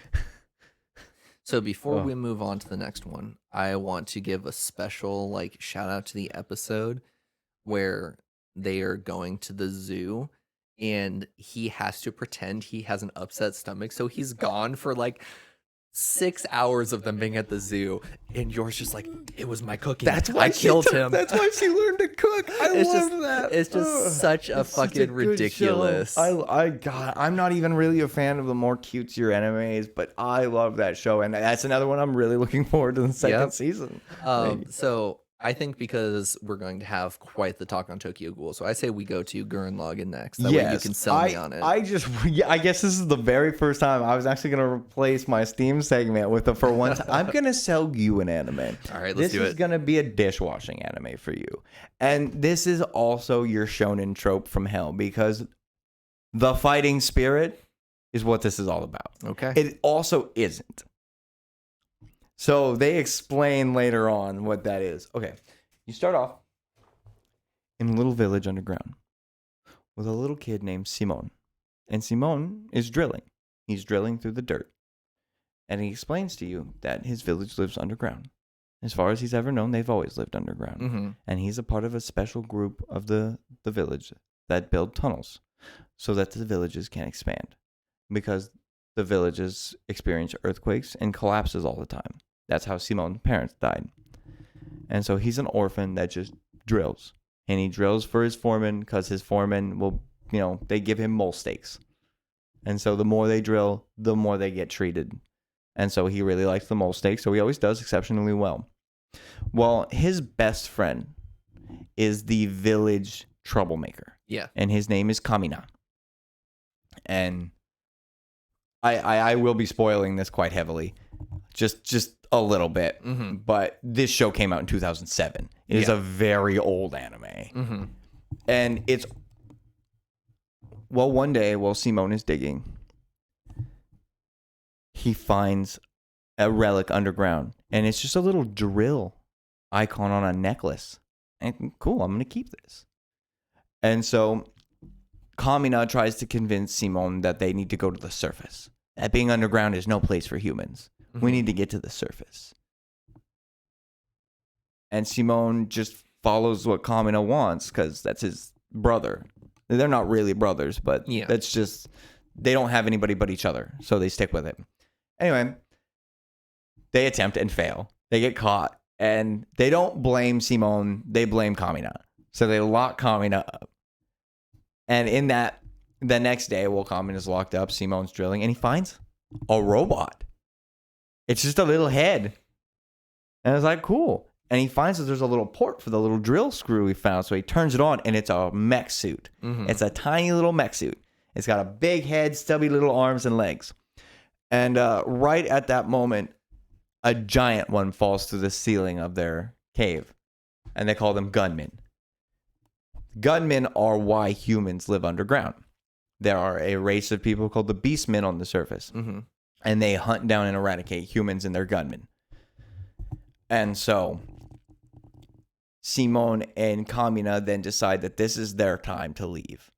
[SPEAKER 1] so before we move on to the next one, I want to give a special like shout out to the episode where they are going to the zoo and he has to pretend he has an upset stomach. So he's gone for like 6 hours of them being at the zoo, and yours just like, it was my cooking.
[SPEAKER 2] that's why
[SPEAKER 1] I killed him.
[SPEAKER 2] That's why she learned to cook. I
[SPEAKER 1] It's
[SPEAKER 2] love
[SPEAKER 1] just-
[SPEAKER 2] that.
[SPEAKER 1] It's just such a
[SPEAKER 2] It's such
[SPEAKER 1] fucking
[SPEAKER 2] good
[SPEAKER 1] ridiculous.
[SPEAKER 2] show. God, I'm not even really a fan of the more cutesier animes, but I love that show, and that's another one I'm really looking forward to the second
[SPEAKER 1] Yep.
[SPEAKER 2] season.
[SPEAKER 1] So I think because we're going to have quite the talk on Tokyo Ghoul, so I say we go to Gurren Lagann next. That way you can sell me on it.
[SPEAKER 2] I guess this is the very first time I was actually going to replace my Steam segment with a for once. I'm going to sell you an anime.
[SPEAKER 1] All right, let's
[SPEAKER 2] this
[SPEAKER 1] do
[SPEAKER 2] is
[SPEAKER 1] it.
[SPEAKER 2] going to be a dishwashing anime for you. And this is also your shonen trope from hell because the fighting spirit is what this is all about.
[SPEAKER 1] Okay.
[SPEAKER 2] It also isn't. So they explain later on what that is. Okay. You start off in a little village underground with a little kid named Simon. And Simon is drilling. He's drilling through the dirt. And he explains to you that his village lives underground. As far as he's ever known, they've always lived underground.
[SPEAKER 1] Mm-hmm.
[SPEAKER 2] And he's a part of a special group of the village that build tunnels so that the villages can expand. Because the villages experience earthquakes and collapses all the time. That's how Simon's parents died. And so he's an orphan that just drills. And he drills for his foreman because his foreman will, they give him mole steaks. And so the more they drill, the more they get treated. And so he really likes the mole steaks, so he always does exceptionally well. Well, his best friend is the village troublemaker.
[SPEAKER 1] Yeah.
[SPEAKER 2] And his name is Kamina. And I will be spoiling this quite heavily. Just a little bit.
[SPEAKER 1] Mm-hmm.
[SPEAKER 2] But this show came out in 2007. It is a very old anime.
[SPEAKER 1] Mm-hmm.
[SPEAKER 2] And it's... Well, one day while Simon is digging, he finds a relic underground. And it's just a little drill icon on a necklace. And cool, I'm going to keep this. And so Kamina tries to convince Simon that they need to go to the surface. That being underground is no place for humans. We need to get to the surface. And Simon just follows what Kamina wants because that's his brother. They're not really brothers, but that's just, they don't have anybody but each other. So they stick with it. Anyway, they attempt and fail. They get caught. And they don't blame Simon. They blame Kamina. So they lock Kamina up. And in that, the next day, while Kamina's locked up, Simon's drilling, and he finds a robot. It's just a little head. And it's like, cool. And he finds that there's a little port for the little drill screw he found. So he turns it on, and it's a mech suit.
[SPEAKER 1] Mm-hmm.
[SPEAKER 2] It's a tiny little mech suit. It's got a big head, stubby little arms and legs. And right at that moment, a giant one falls through the ceiling of their cave. And they call them gunmen. Gunmen are why humans live underground. There are a race of people called the Beastmen on the surface.
[SPEAKER 1] Mm-hmm.
[SPEAKER 2] And they hunt down and eradicate humans and their gunmen. And so Simon and Kamina then decide that this is their time to leave.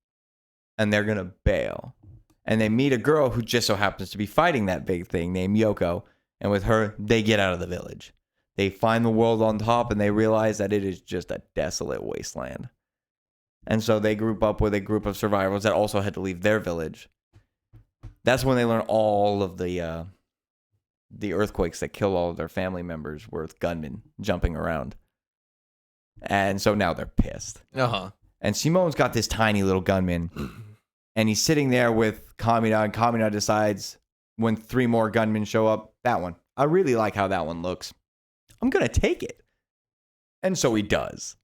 [SPEAKER 2] And they're going to bail. And they meet a girl who just so happens to be fighting that big thing named Yoko. And with her, they get out of the village. They find the world on top and they realize that it is just a desolate wasteland. And so they group up with a group of survivors that also had to leave their village. That's when they learn all of the earthquakes that kill all of their family members with gunmen jumping around. And so now they're pissed.
[SPEAKER 1] Uh-huh.
[SPEAKER 2] And Simon's got this tiny little gunman. And he's sitting there with Kamina. And Kamina decides when 3 more gunmen show up, that one. I really like how that one looks. I'm going to take it. And so he does.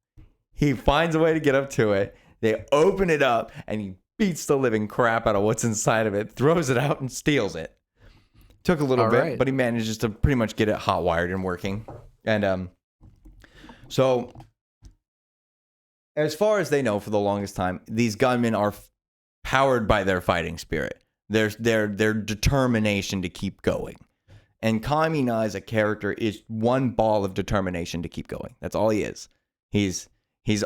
[SPEAKER 2] He finds a way to get up to it. They open it up. And he beats the living crap out of what's inside of it, throws it out, and steals it. Took a little
[SPEAKER 1] All
[SPEAKER 2] bit,
[SPEAKER 1] right.
[SPEAKER 2] but he manages to pretty much get it hot wired and working. And so as far as they know, for the longest time, these gunmen are powered by their fighting spirit. Their determination to keep going. And Kamina as a character is one ball of determination to keep going. That's all he is. He's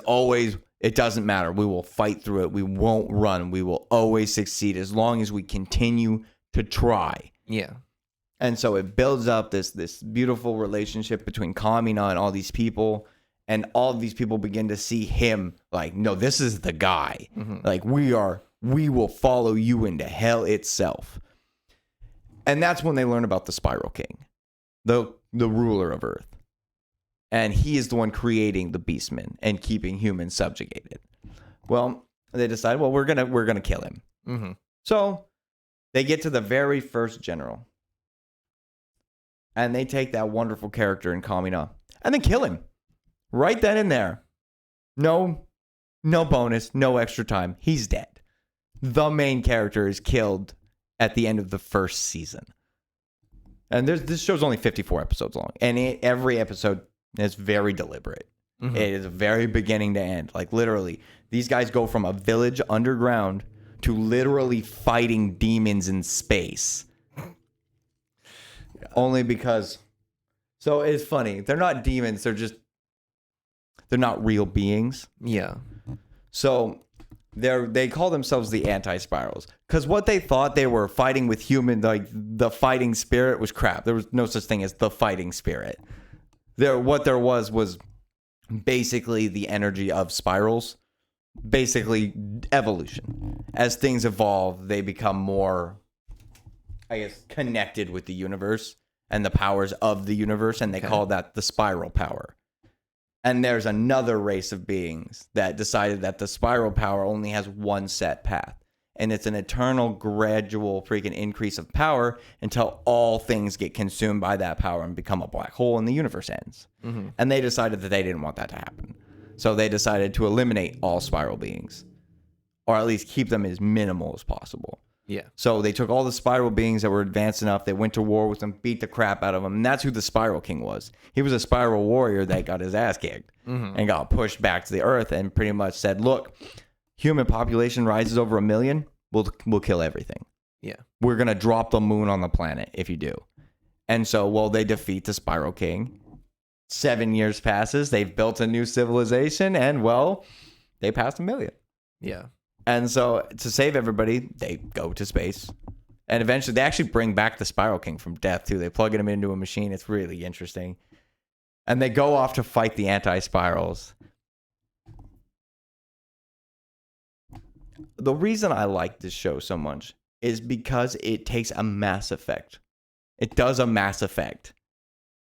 [SPEAKER 2] always, it doesn't matter. We will fight through it. We won't run. We will always succeed as long as we continue to try.
[SPEAKER 1] Yeah.
[SPEAKER 2] And so it builds up this beautiful relationship between Kamina and all these people. And all of these people begin to see him like, no, this is the guy. Like, we will follow you into hell itself. And that's when they learn about the Spiral King, the ruler of Earth. And he is the one creating the Beastmen and keeping humans subjugated. Well, they decide, well, we're gonna kill him. So they get to the very first general. And they take that wonderful character in Kamina and then kill him. Right then and there. No bonus, no extra time. He's dead. The main character is killed at the end of the first season. And this show's only 54 episodes long. And every episode is very deliberate. It is a very beginning to end. Like, literally, these guys go from a village underground to literally fighting demons in space. Only because... So it's funny. They're not demons. They're not real beings.
[SPEAKER 1] Yeah.
[SPEAKER 2] So they call themselves the Anti-Spirals because what they thought they were fighting with human, like the fighting spirit, was crap. There was no such thing as the fighting spirit. What there was basically the energy of spirals, basically evolution. As things evolve, they become more, I guess, connected with the universe and the powers of the universe, and they call that the spiral power. And there's another race of beings that decided that the spiral power only has one set path. And it's an eternal, gradual freaking increase of power until all things get consumed by that power and become a black hole and the universe ends. And they decided that they didn't want that to happen. So they decided to eliminate all spiral beings. Or at least keep them as minimal as possible.
[SPEAKER 1] Yeah.
[SPEAKER 2] So they took all the spiral beings that were advanced enough. They went to war with them, beat the crap out of them. And that's who the Spiral King was. He was a spiral warrior that got his ass kicked and got pushed back to the earth and pretty much said, look, human population rises over 1 million. We'll kill everything.
[SPEAKER 1] Yeah.
[SPEAKER 2] We're going to drop the moon on the planet if you do. And so, well, they defeat the Spiral King. 7 years passes. They've built a new civilization. And, well, they passed 1 million.
[SPEAKER 1] Yeah.
[SPEAKER 2] And so to save everybody, they go to space. And eventually they actually bring back the Spiral King from death too. They plug him into a machine. It's really interesting. And they go off to fight the Anti-Spirals. The reason I like this show so much is because it takes a Mass Effect. It does a Mass Effect.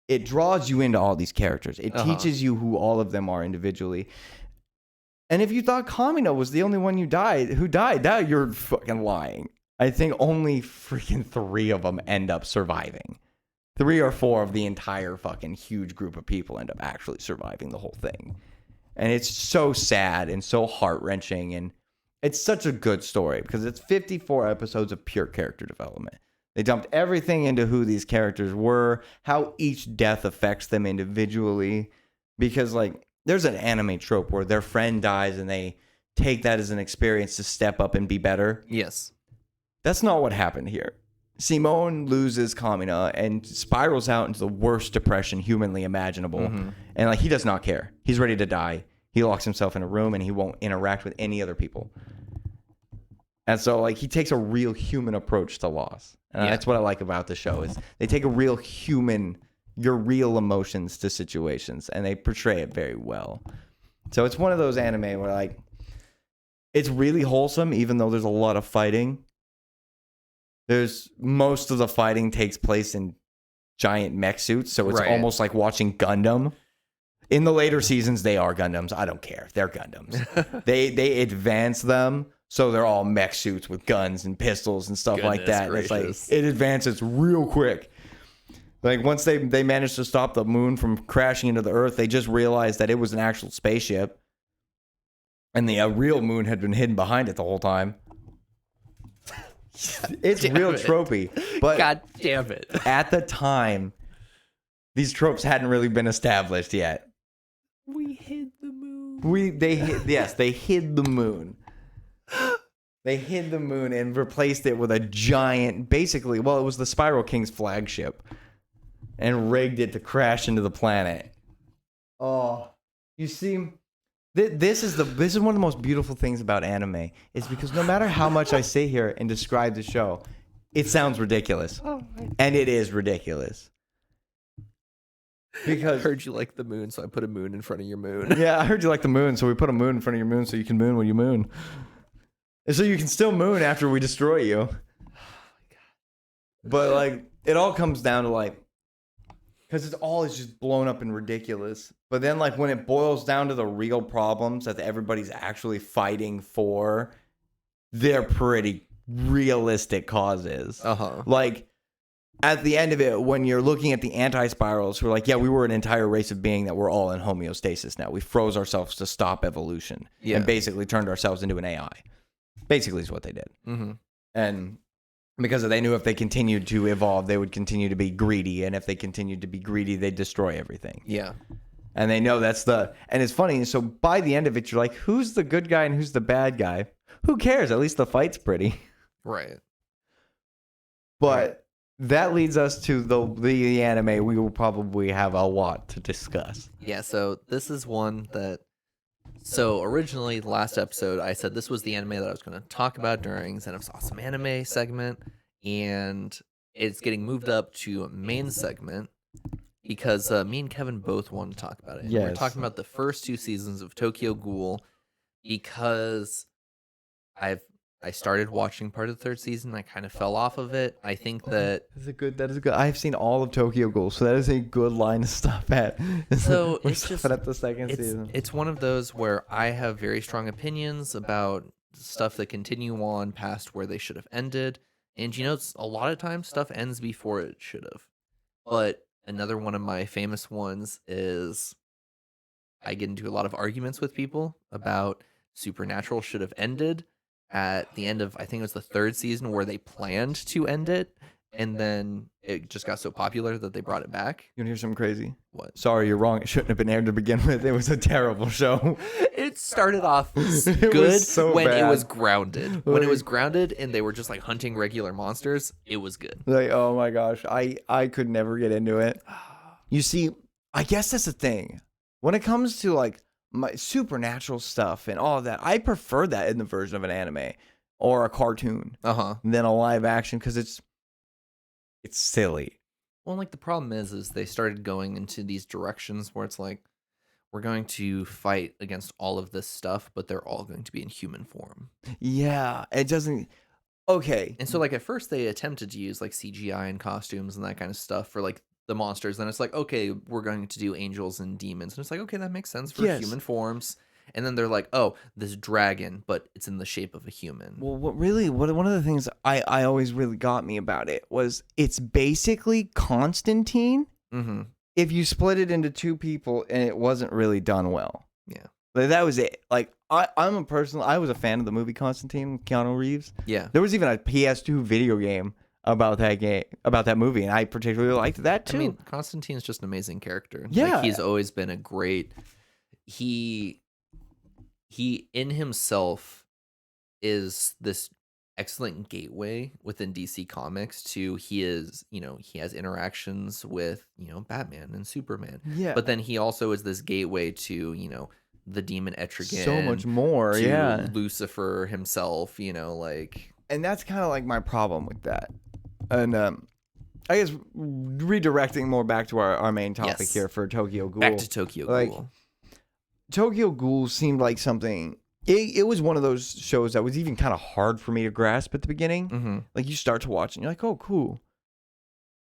[SPEAKER 2] It draws you into all these characters. It teaches you who all of them are individually. And if you thought Kamina was the only one who died, that you're fucking lying. I think only freaking 3 of them end up surviving. 3 or 4 of the entire fucking huge group of people end up actually surviving the whole thing. And it's so sad and so heart-wrenching. And it's such a good story because it's 54 episodes of pure character development. They dumped everything into who these characters were, how each death affects them individually. Because, like, there's an anime trope where their friend dies and they take that as an experience to step up and be better.
[SPEAKER 1] Yes.
[SPEAKER 2] That's not what happened here. Simone loses Kamina and spirals out into the worst depression humanly imaginable. And like, he does not care. He's ready to die. He locks himself in a room and he won't interact with any other people. And so like, he takes a real human approach to loss. And that's what I like about the show is they take a real human, your real emotions to situations, and they portray it very well. So it's one of those anime where like it's really wholesome, even though there's a lot of fighting. There's most of the fighting takes place in giant mech suits, so it's almost like watching Gundam. In the later seasons, they are Gundams. I don't care. They're Gundams. they advance them, so they're all mech suits with guns and pistols and stuff like that. It's like it advances real quick. Like, once they managed to stop the moon from crashing into the Earth, they just realized that it was an actual spaceship. And the real moon had been hidden behind it the whole time. It's
[SPEAKER 1] Damn
[SPEAKER 2] real
[SPEAKER 1] it.
[SPEAKER 2] tropey. But
[SPEAKER 1] God damn it.
[SPEAKER 2] at the time, these tropes hadn't really been established yet.
[SPEAKER 1] We hid the moon.
[SPEAKER 2] They hid the moon. They hid the moon and replaced it with a giant, basically, well, it was the Spiral King's flagship, and rigged it to crash into the planet. Oh, you see, this is one of the most beautiful things about anime, is because no matter how much I sit here and describe the show, it sounds ridiculous, and it is ridiculous.
[SPEAKER 1] I
[SPEAKER 2] Because
[SPEAKER 1] heard you like the moon, so I put a moon in front of your moon.
[SPEAKER 2] yeah, I heard you like the moon, so we put a moon in front of your moon so you can moon when you moon. And so you can still moon after we destroy you. But like, it all comes down to like, because it's all is just blown up and ridiculous. But then like when it boils down to the real problems that everybody's actually fighting for, they're pretty realistic causes.
[SPEAKER 1] Uh-huh.
[SPEAKER 2] Like, at the end of it, when you're looking at the anti-spirals, who are like, yeah, we were an entire race of being that we're all in homeostasis now. We froze ourselves to stop evolution and basically turned ourselves into an AI. Basically is what they did.
[SPEAKER 1] Mm-hmm.
[SPEAKER 2] And because they knew if they continued to evolve, they would continue to be greedy. And if they continued to be greedy, they'd destroy everything.
[SPEAKER 1] Yeah.
[SPEAKER 2] And they know and it's funny. So by the end of it, you're like, who's the good guy and who's the bad guy? Who cares? At least the fight's pretty.
[SPEAKER 1] Right.
[SPEAKER 2] But that leads us to the anime we will probably have a lot to discuss.
[SPEAKER 1] Yeah, so this is one that... So originally, the last episode, I said this was the anime that I was going to talk about during Zenith's Awesome Anime segment, and it's getting moved up to a main segment because me and Kevin both wanted to talk about it. And we're
[SPEAKER 2] Yes.
[SPEAKER 1] talking about the first 2 seasons of Tokyo Ghoul because I started watching part of the 3rd season. I kind of fell off of it. I think that...
[SPEAKER 2] That is good. I've seen all of Tokyo Ghoul, so that is a good line to stop at.
[SPEAKER 1] So
[SPEAKER 2] We're
[SPEAKER 1] it's just...
[SPEAKER 2] stopping at the second season.
[SPEAKER 1] It's one of those where I have very strong opinions about stuff that continue on past where they should have ended. And, a lot of times stuff ends before it should have. But another one of my famous ones is I get into a lot of arguments with people about Supernatural should have ended at the end of, I think it was the 3rd season, where they planned to end it, and then it just got so popular that they brought it back.
[SPEAKER 2] You want to hear something crazy?
[SPEAKER 1] What?
[SPEAKER 2] Sorry, you're wrong. It shouldn't have been aired to begin with. It was a terrible show.
[SPEAKER 1] It started off
[SPEAKER 2] It
[SPEAKER 1] good
[SPEAKER 2] was so
[SPEAKER 1] when it
[SPEAKER 2] bad.
[SPEAKER 1] was grounded. When it
[SPEAKER 2] Like-
[SPEAKER 1] was grounded and they were just like hunting regular monsters, it was good.
[SPEAKER 2] Like, oh my gosh, I could never get into it. You see, I guess that's the thing. When it comes to like my supernatural stuff and all of that, I prefer that in the version of an anime or a cartoon
[SPEAKER 1] Uh-huh.
[SPEAKER 2] than a live action because it's silly.
[SPEAKER 1] Well, like the problem is they started going into these directions where it's like, we're going to fight against all of this stuff, but they're all going to be in human form.
[SPEAKER 2] Yeah, it doesn't. Okay,
[SPEAKER 1] And so like at first they attempted to use like CGI and costumes and that kind of stuff for like the monsters. Then it's like, okay, we're going to do angels and demons. And it's like, okay, that makes sense for
[SPEAKER 2] Yes.
[SPEAKER 1] human forms. And then they're like, oh, this dragon, but it's in the shape of a human.
[SPEAKER 2] well, one of the things I always really got me about it was it's basically Constantine
[SPEAKER 1] Mm-hmm.
[SPEAKER 2] if you split it into 2 people and it wasn't really done well.
[SPEAKER 1] Yeah.
[SPEAKER 2] Like, that was it. Like, I was a fan of the movie Constantine with Keanu Reeves.
[SPEAKER 1] Yeah.
[SPEAKER 2] There was even a PS2 video game about that movie, and I particularly liked that too.
[SPEAKER 1] I mean, Constantine's just an amazing character.
[SPEAKER 2] Yeah.
[SPEAKER 1] Like, he's always been a great... He in himself is this excellent gateway within DC Comics to he has interactions with, Batman and Superman.
[SPEAKER 2] yeah,
[SPEAKER 1] But then he also is this gateway to, the demon Etrigan.
[SPEAKER 2] so much more.
[SPEAKER 1] To
[SPEAKER 2] Yeah,
[SPEAKER 1] Lucifer himself, like...
[SPEAKER 2] and that's kind of like my problem with that. And I guess redirecting more back to our main topic
[SPEAKER 1] Yes.
[SPEAKER 2] here for Tokyo Ghoul.
[SPEAKER 1] Back to Tokyo
[SPEAKER 2] Like,
[SPEAKER 1] Ghoul.
[SPEAKER 2] Tokyo Ghoul seemed like something. It was one of those shows that was even kind of hard for me to grasp at the beginning.
[SPEAKER 1] Mm-hmm.
[SPEAKER 2] Like, you start to watch and you're like, oh, cool.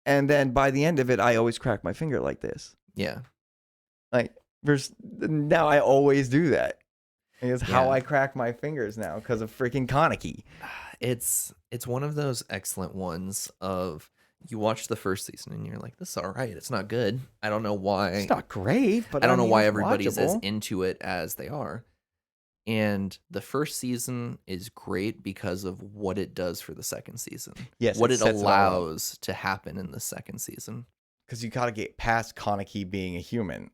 [SPEAKER 2] And then by the end of it, I always crack my finger like this.
[SPEAKER 1] Yeah.
[SPEAKER 2] Like, now I always do that. It's how
[SPEAKER 1] Yeah.
[SPEAKER 2] I crack my fingers now because of freaking Kaneki.
[SPEAKER 1] It's one of those excellent ones of you watch the first season and you're like, this is all right. It's not good. I don't know why.
[SPEAKER 2] It's not great, but
[SPEAKER 1] I don't know
[SPEAKER 2] mean,
[SPEAKER 1] why
[SPEAKER 2] it's
[SPEAKER 1] everybody's as
[SPEAKER 2] watchable.
[SPEAKER 1] into it as they are. And the first season is great because of what it does for the second season.
[SPEAKER 2] Yes,
[SPEAKER 1] What
[SPEAKER 2] it
[SPEAKER 1] it
[SPEAKER 2] sets it all up.
[SPEAKER 1] allows to happen in the second season.
[SPEAKER 2] Because you got to get past Kaneki being a human.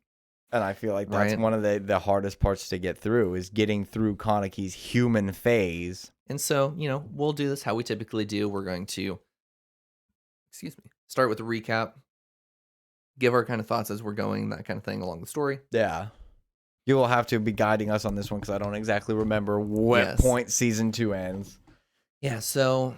[SPEAKER 2] And I feel like that's
[SPEAKER 1] Right.
[SPEAKER 2] one of the hardest parts to get through is getting through Kaneki's human phase.
[SPEAKER 1] And so, we'll do this how we typically do. We're going to, start with a recap, give our kind of thoughts as we're going, that kind of thing along the story.
[SPEAKER 2] Yeah. You will have to be guiding us on this one because I don't exactly remember what
[SPEAKER 1] Yes.
[SPEAKER 2] point season 2 ends.
[SPEAKER 1] Yeah, so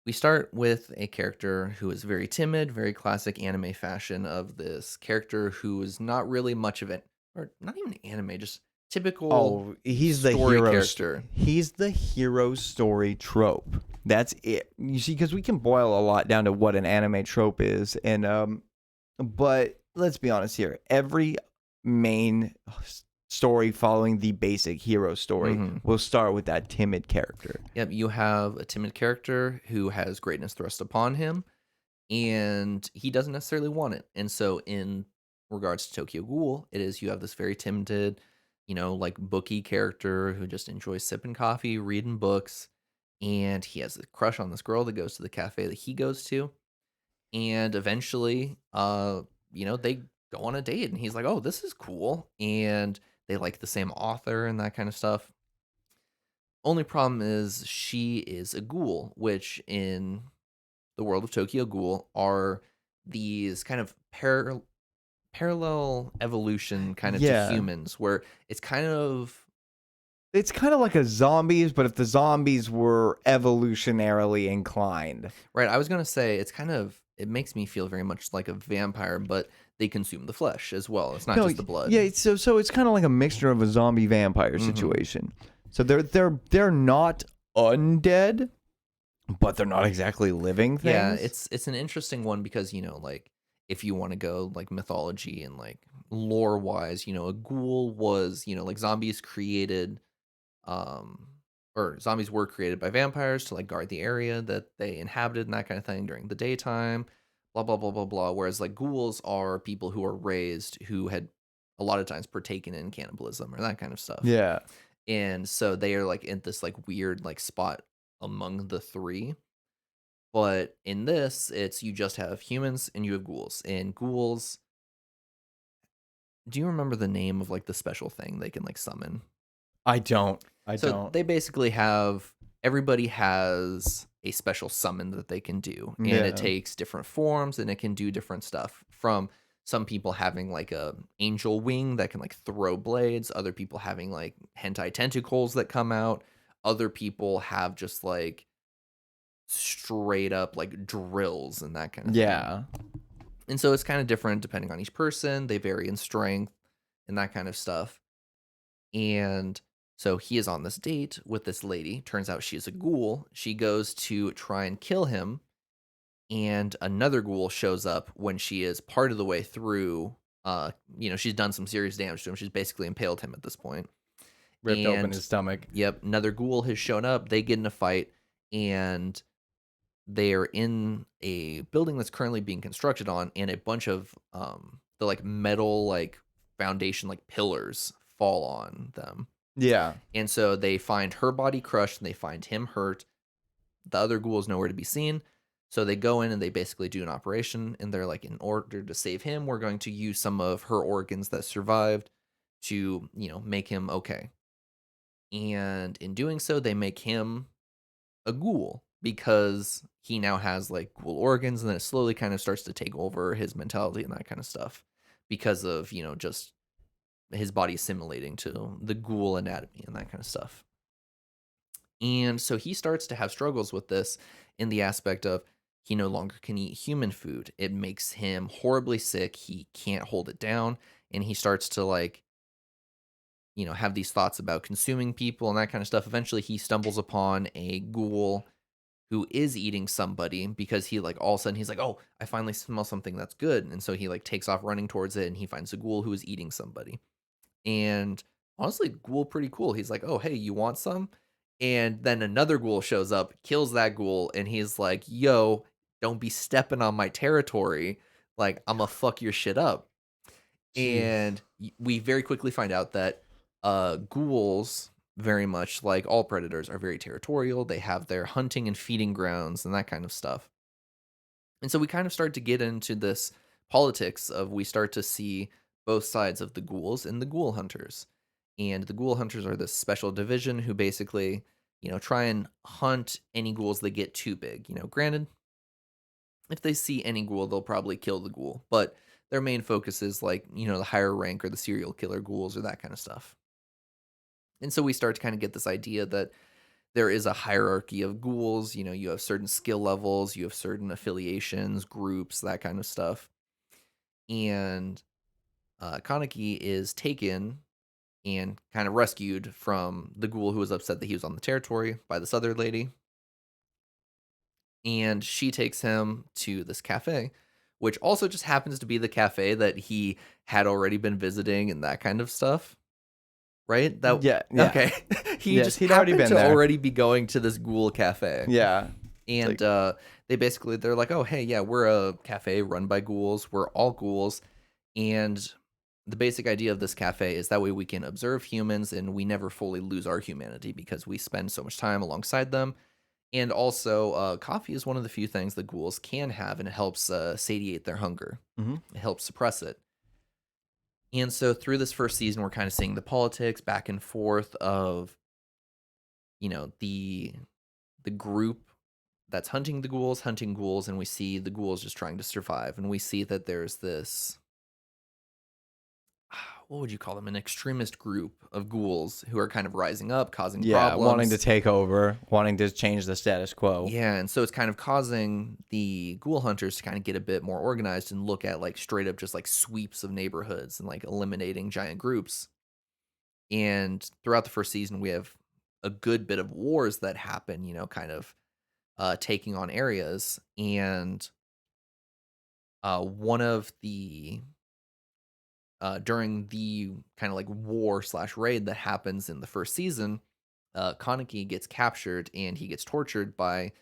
[SPEAKER 1] we start with a character who is very timid, very classic anime fashion of this character who is not really much of it, or not even anime, just typical
[SPEAKER 2] He's the
[SPEAKER 1] story
[SPEAKER 2] hero
[SPEAKER 1] character.
[SPEAKER 2] He's the hero story trope. That's it. You see, because we can boil a lot down to what an anime trope is, and but let's be honest here. Every main story following the basic hero story will start with that timid character.
[SPEAKER 1] Yep, you have a timid character who has greatness thrust upon him, and he doesn't necessarily want it. And so, in regards to Tokyo Ghoul, it is you have this very timid, like bookie character who just enjoys sipping coffee, reading books, and he has a crush on this girl that goes to the cafe that he goes to, and eventually, they go on a date, and he's like, "Oh, this is cool," and they like the same author and that kind of stuff. Only problem is she is a ghoul, which in the world of Tokyo Ghoul are these kind of parallel evolution kind of
[SPEAKER 2] Yeah.
[SPEAKER 1] to humans, where it's kind of
[SPEAKER 2] like a zombies, but if the zombies were evolutionarily inclined.
[SPEAKER 1] right. I was gonna say it makes me feel very much like a vampire, but they consume the flesh as well. It's not just the blood.
[SPEAKER 2] Yeah, so it's kind of like a mixture of a zombie vampire situation. So they're not undead, but they're not exactly living things.
[SPEAKER 1] Yeah, it's an interesting one because like if you want to go like mythology and like lore wise, a ghoul was like zombies created, or zombies were created by vampires to like guard the area that they inhabited and that kind of thing during the daytime. Blah blah blah blah blah. Whereas like ghouls are people who are raised who had a lot of times partaken in cannibalism or that kind of stuff.
[SPEAKER 2] Yeah.
[SPEAKER 1] And so they are like in this like weird like spot among the three. But in this, it's you just have humans and you have ghouls. And ghouls, do you remember the name of like the special thing they can like summon?
[SPEAKER 2] I don't.
[SPEAKER 1] They basically everybody has a special summon that they can do. And
[SPEAKER 2] Yeah.
[SPEAKER 1] it takes different forms and it can do different stuff. From some people having like a angel wing that can like throw blades, other people having like hentai tentacles that come out, other people have just like straight up like drills and that kind of thing.
[SPEAKER 2] Yeah.
[SPEAKER 1] And so it's kind of different depending on each person. They vary in strength and that kind of stuff. And so he is on this date with this lady. Turns out she is a ghoul. She goes to try and kill him. And another ghoul shows up when she is part of the way through. She's done some serious damage to him. She's basically impaled him at this point.
[SPEAKER 2] Ripped open his stomach.
[SPEAKER 1] Yep. Another ghoul has shown up. They get in a fight. And they're in a building that's currently being constructed on, and a bunch of the like metal like foundation like pillars fall on them.
[SPEAKER 2] Yeah.
[SPEAKER 1] And so they find her body crushed and they find him hurt. The other ghoul is nowhere to be seen. So they go in and they basically do an operation, and they're like, in order to save him, we're going to use some of her organs that survived to, make him okay. And in doing so, they make him a ghoul because he now has like ghoul organs, and then it slowly kind of starts to take over his mentality and that kind of stuff because of, just his body assimilating to the ghoul anatomy and that kind of stuff. And so he starts to have struggles with this in the aspect of he no longer can eat human food. It makes him horribly sick. He can't hold it down. And he starts to like, have these thoughts about consuming people and that kind of stuff. Eventually he stumbles upon a ghoul who is eating somebody because he like all of a sudden he's like, oh, I finally smell something that's good. And so he like takes off running towards it, and he finds a ghoul who is eating somebody. And honestly, ghoul pretty cool. He's like, oh, hey, you want some? And then another ghoul shows up, kills that ghoul, and he's like, yo, don't be stepping on my territory. Like, I'm gonna fuck your shit up.
[SPEAKER 2] Jeez.
[SPEAKER 1] And we very quickly find out that Ghouls, very much like all predators, are very territorial. They have their hunting and feeding grounds and that kind of stuff. And so we kind of start to get into this politics of we start to see both sides of the ghouls and the ghoul hunters. And the ghoul hunters are this special division who basically, try and hunt any ghouls that get too big. Granted, if they see any ghoul, they'll probably kill the ghoul. But their main focus is like, the higher rank or the serial killer ghouls or that kind of stuff. And so we start to kind of get this idea that there is a hierarchy of ghouls. You have certain skill levels, you have certain affiliations, groups, that kind of stuff. And Kaneki is taken and kind of rescued from the ghoul who was upset that he was on the territory by this other lady. And she takes him to this cafe, which also just happens to be the cafe that he had already been visiting and that kind of stuff. Right?
[SPEAKER 2] Yeah.
[SPEAKER 1] Okay. He'd already been there. Already be going to this ghoul cafe.
[SPEAKER 2] Yeah.
[SPEAKER 1] And they're like, oh, hey, yeah, we're a cafe run by ghouls. We're all ghouls. And the basic idea of this cafe is that way we can observe humans and we never fully lose our humanity because we spend so much time alongside them. And also, coffee is one of the few things that ghouls can have, and it helps satiate their hunger.
[SPEAKER 2] Mm-hmm.
[SPEAKER 1] It helps suppress it. And so through this first season, we're kind of seeing the politics back and forth of, the group that's hunting ghouls, and we see the ghouls just trying to survive. And we see that there's this, what would you call them? An extremist group of ghouls who are kind of rising up, causing problems.
[SPEAKER 2] Wanting to take over, wanting to change the status quo.
[SPEAKER 1] Yeah, and so it's kind of causing the ghoul hunters to kind of get a bit more organized and look at like straight up just like sweeps of neighborhoods and like eliminating giant groups. And throughout the first season, we have a good bit of wars that happen, kind of taking on areas. And one of the during the kind of like war/raid that happens in the first season, Kaneki gets captured and he gets tortured by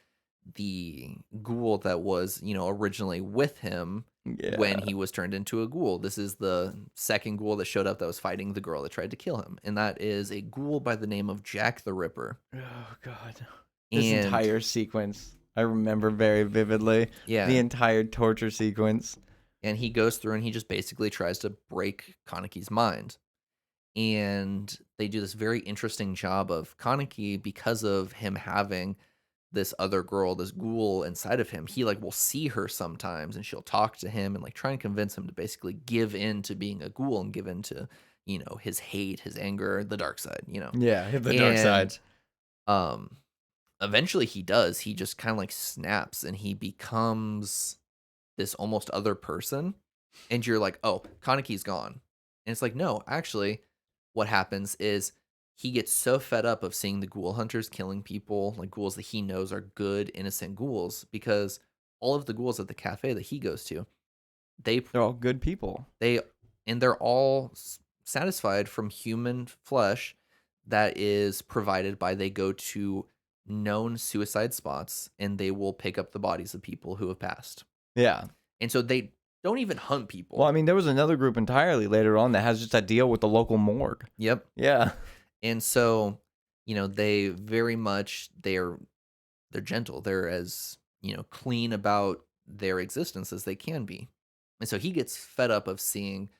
[SPEAKER 1] the ghoul that was, originally with him when he was turned into a ghoul. This is the second ghoul that showed up that was fighting the girl that tried to kill him. And that is a ghoul by the name of Jack the Ripper.
[SPEAKER 2] Oh, God. This entire sequence, I remember very vividly. Yeah. The entire torture sequence.
[SPEAKER 1] And he goes through and he just basically tries to break Kaneki's mind. And they do this very interesting job of Kaneki, because of him having this other girl, this ghoul inside of him. He like will see her sometimes and she'll talk to him and like try and convince him to basically give in to being a ghoul and give in to, his hate, his anger, the dark side,
[SPEAKER 2] Yeah, the dark side.
[SPEAKER 1] Eventually he does. He just kind of like snaps and he becomes this almost other person, and you're like, oh, Kaneki's gone. And it's like, no, actually, what happens is he gets so fed up of seeing the ghoul hunters killing people, like ghouls that he knows are good, innocent ghouls, because all of the ghouls at the cafe that he goes to, they're
[SPEAKER 2] all good people.
[SPEAKER 1] They're all satisfied from human flesh that is provided by, they go to known suicide spots and they will pick up the bodies of people who have passed.
[SPEAKER 2] Yeah.
[SPEAKER 1] And so they don't even hunt people.
[SPEAKER 2] Well, I mean, there was another group entirely later on that has just a deal with the local morgue.
[SPEAKER 1] Yep.
[SPEAKER 2] Yeah.
[SPEAKER 1] And so, they very much, they're gentle. They're as, clean about their existence as they can be. And so he gets fed up of seeing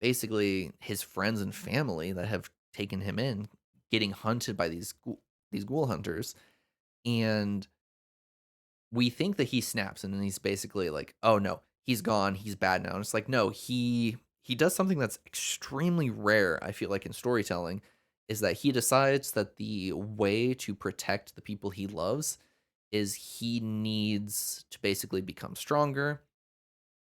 [SPEAKER 1] basically his friends and family that have taken him in getting hunted by these ghoul hunters. And we think that he snaps and then he's basically like, oh no, he's gone, he's bad now. And it's like, no, he does something that's extremely rare, I feel like, in storytelling, is that he decides that the way to protect the people he loves is he needs to basically become stronger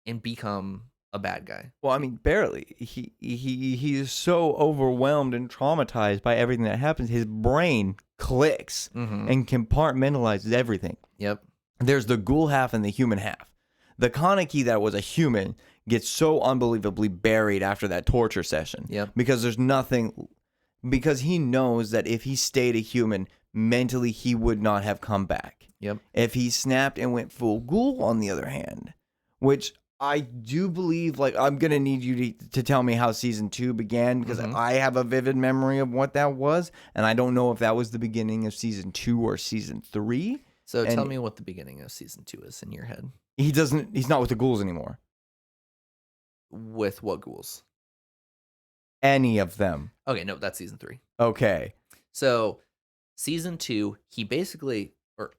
[SPEAKER 1] and become a bad guy.
[SPEAKER 2] Well, I mean, barely. He is so overwhelmed and traumatized by everything that happens. His brain clicks and compartmentalizes everything.
[SPEAKER 1] Yep.
[SPEAKER 2] There's the ghoul half and the human half. The Kaneki that was a human gets so unbelievably buried after that torture session.
[SPEAKER 1] Yep.
[SPEAKER 2] Because there's nothing, because he knows that if he stayed a human, mentally he would not have come back.
[SPEAKER 1] Yep.
[SPEAKER 2] If he snapped and went full ghoul, on the other hand, which I do believe, like, I'm gonna need you to tell me how season 2 began, because
[SPEAKER 1] Mhm.
[SPEAKER 2] I have a vivid memory of what that was, and I don't know if that was the beginning of season 2 or season 3.
[SPEAKER 1] So tell
[SPEAKER 2] And
[SPEAKER 1] me what the beginning of season 2 is in your head.
[SPEAKER 2] he's not with the ghouls anymore.
[SPEAKER 1] With what ghouls?
[SPEAKER 2] Any of them.
[SPEAKER 1] Okay, no, that's season 3.
[SPEAKER 2] Okay.
[SPEAKER 1] So season 2, he basically, or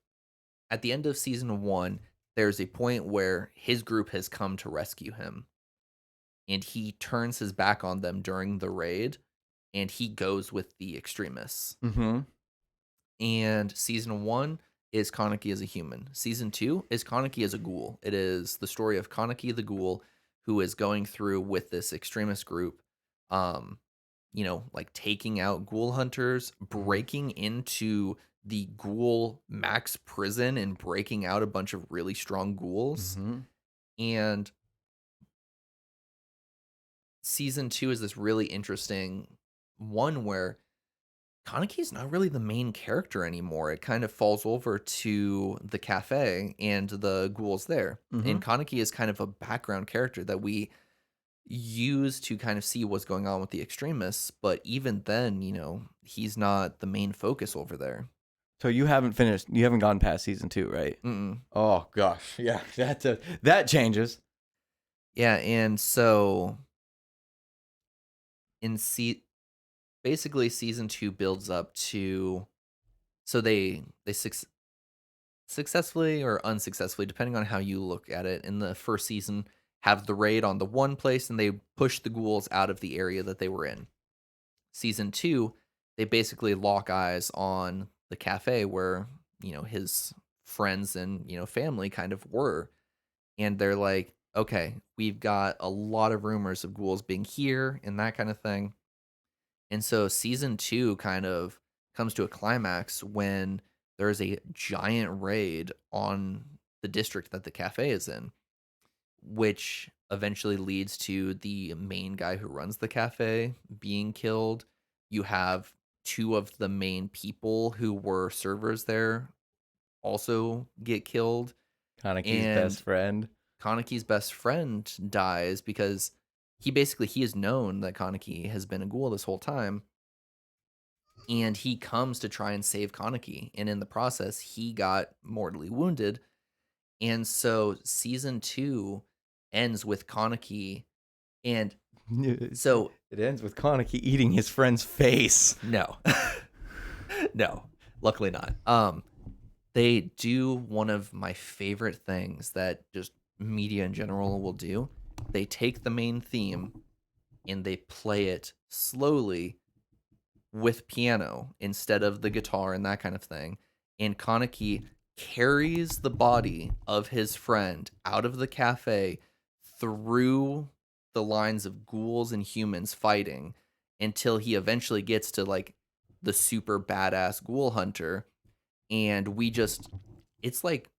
[SPEAKER 1] at the end of season 1, there's a point where his group has come to rescue him, and he turns his back on them during the raid, and he goes with the extremists.
[SPEAKER 2] Mm-hmm.
[SPEAKER 1] And season 1 is Kaneki as a human. Season 2 is Kaneki as a ghoul. It is the story of Kaneki the ghoul, who is going through with this extremist group, um, like taking out ghoul hunters, breaking into the ghoul max prison and breaking out a bunch of really strong ghouls.
[SPEAKER 2] Mm-hmm.
[SPEAKER 1] And season 2 is this really interesting one where Kaneki is not really the main character anymore. It kind of falls over to the cafe and the ghouls there.
[SPEAKER 2] Mm-hmm.
[SPEAKER 1] And Kaneki is kind of a background character that we use to kind of see what's going on with the extremists. But even then, he's not the main focus over there.
[SPEAKER 2] So you haven't gone past season 2, right?
[SPEAKER 1] Mm-mm.
[SPEAKER 2] Oh gosh, yeah, that changes.
[SPEAKER 1] Yeah, and so basically season 2 builds up to, so they successfully or unsuccessfully, depending on how you look at it, in the first season, have the raid on the one place and they push the ghouls out of the area that they were in. Season 2, they basically lock eyes on the cafe where, his friends and, family kind of were. And they're like, okay, we've got a lot of rumors of ghouls being here and that kind of thing. And so season 2 kind of comes to a climax when there's a giant raid on the district that the cafe is in, which eventually leads to the main guy who runs the cafe being killed. You have two of the main people who were servers there also get killed.
[SPEAKER 2] Kaneki's
[SPEAKER 1] And
[SPEAKER 2] best friend.
[SPEAKER 1] Kaneki's best friend dies because he has known that Kaneki has been a ghoul this whole time. And he comes to try and save Kaneki. And in the process, he got mortally wounded. And so season 2 ends with Kaneki. And so,
[SPEAKER 2] It ends with Kaneki eating his friend's face.
[SPEAKER 1] no, no, luckily not. They do one of my favorite things that just media in general will do. They take the main theme and they play it slowly with piano instead of the guitar and that kind of thing. And Kaneki carries the body of his friend out of the cafe through the lines of ghouls and humans fighting until he eventually gets to like the super badass ghoul hunter. And it's like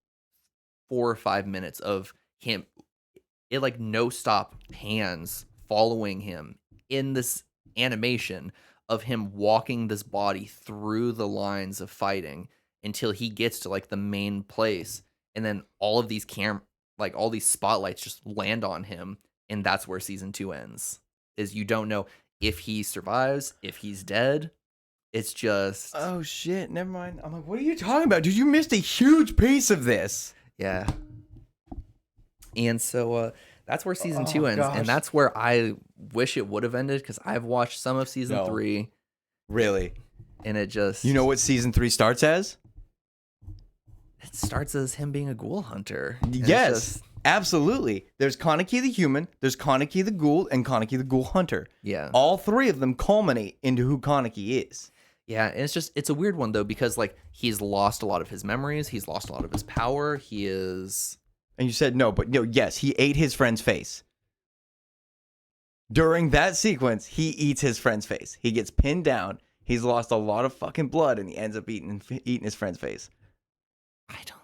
[SPEAKER 1] 4 or 5 minutes of him. It like no stop pans following him in this animation of him walking this body through the lines of fighting until he gets to like the main place, and then all of these all these spotlights just land on him, and that's where season 2 ends. Is you don't know if he survives, if he's dead. It's just
[SPEAKER 2] Oh shit, never mind. I'm like, what are you talking about? Dude, you missed a huge piece of this.
[SPEAKER 1] yeah. And so that's where season 2 ends,
[SPEAKER 2] gosh.
[SPEAKER 1] and that's where I wish it would have ended because I've watched some of season
[SPEAKER 2] No.
[SPEAKER 1] 3,
[SPEAKER 2] Really?
[SPEAKER 1] and it just
[SPEAKER 2] You know what season 3 starts as?
[SPEAKER 1] it starts as him being a ghoul hunter. And it's
[SPEAKER 2] Yes.
[SPEAKER 1] just-
[SPEAKER 2] Absolutely. There's Kaneki the human, there's Kaneki the ghoul, and Kaneki the ghoul hunter.
[SPEAKER 1] yeah,
[SPEAKER 2] All three of them culminate into who Kaneki is.
[SPEAKER 1] yeah, and it's a weird one though because like he's lost a lot of his memories, he's lost a lot of his power. He is
[SPEAKER 2] And you said no, but no, yes, he ate his friend's face. During that sequence, he eats his friend's face. He gets pinned down. He's lost a lot of fucking blood, and he ends up eating his friend's face.
[SPEAKER 1] I don't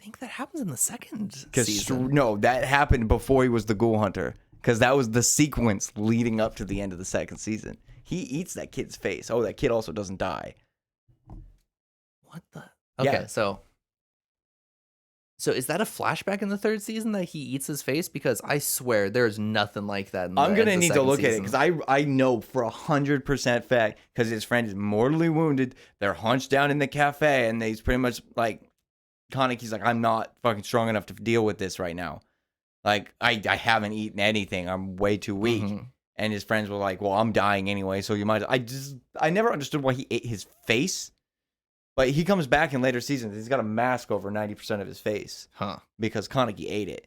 [SPEAKER 1] think that happens in the second
[SPEAKER 2] Because
[SPEAKER 1] season.
[SPEAKER 2] no, that happened before he was the ghoul hunter. Because that was the sequence leading up to the end of the second season. He eats that kid's face. Oh, that kid also doesn't die.
[SPEAKER 1] What the? Okay,
[SPEAKER 2] Yeah.
[SPEAKER 1] so So is that a flashback in the third season that he eats his face? Because I swear there's nothing like that in the
[SPEAKER 2] I'm
[SPEAKER 1] end
[SPEAKER 2] gonna
[SPEAKER 1] of the
[SPEAKER 2] need to
[SPEAKER 1] second
[SPEAKER 2] look at it
[SPEAKER 1] season.
[SPEAKER 2] because I know for 100% fact because his friend is mortally wounded. They're hunched down in the cafe, and he's pretty much like, Kaneki's like, I'm not fucking strong enough to deal with this right now. Like I haven't eaten anything. I'm way too weak.
[SPEAKER 1] Mhm.
[SPEAKER 2] And his friends were like, well, I'm dying anyway, so you might. I never understood why he ate his face. But he comes back in later seasons. He's got a mask over 90% of his face
[SPEAKER 1] Huh.
[SPEAKER 2] because Kaneki ate it.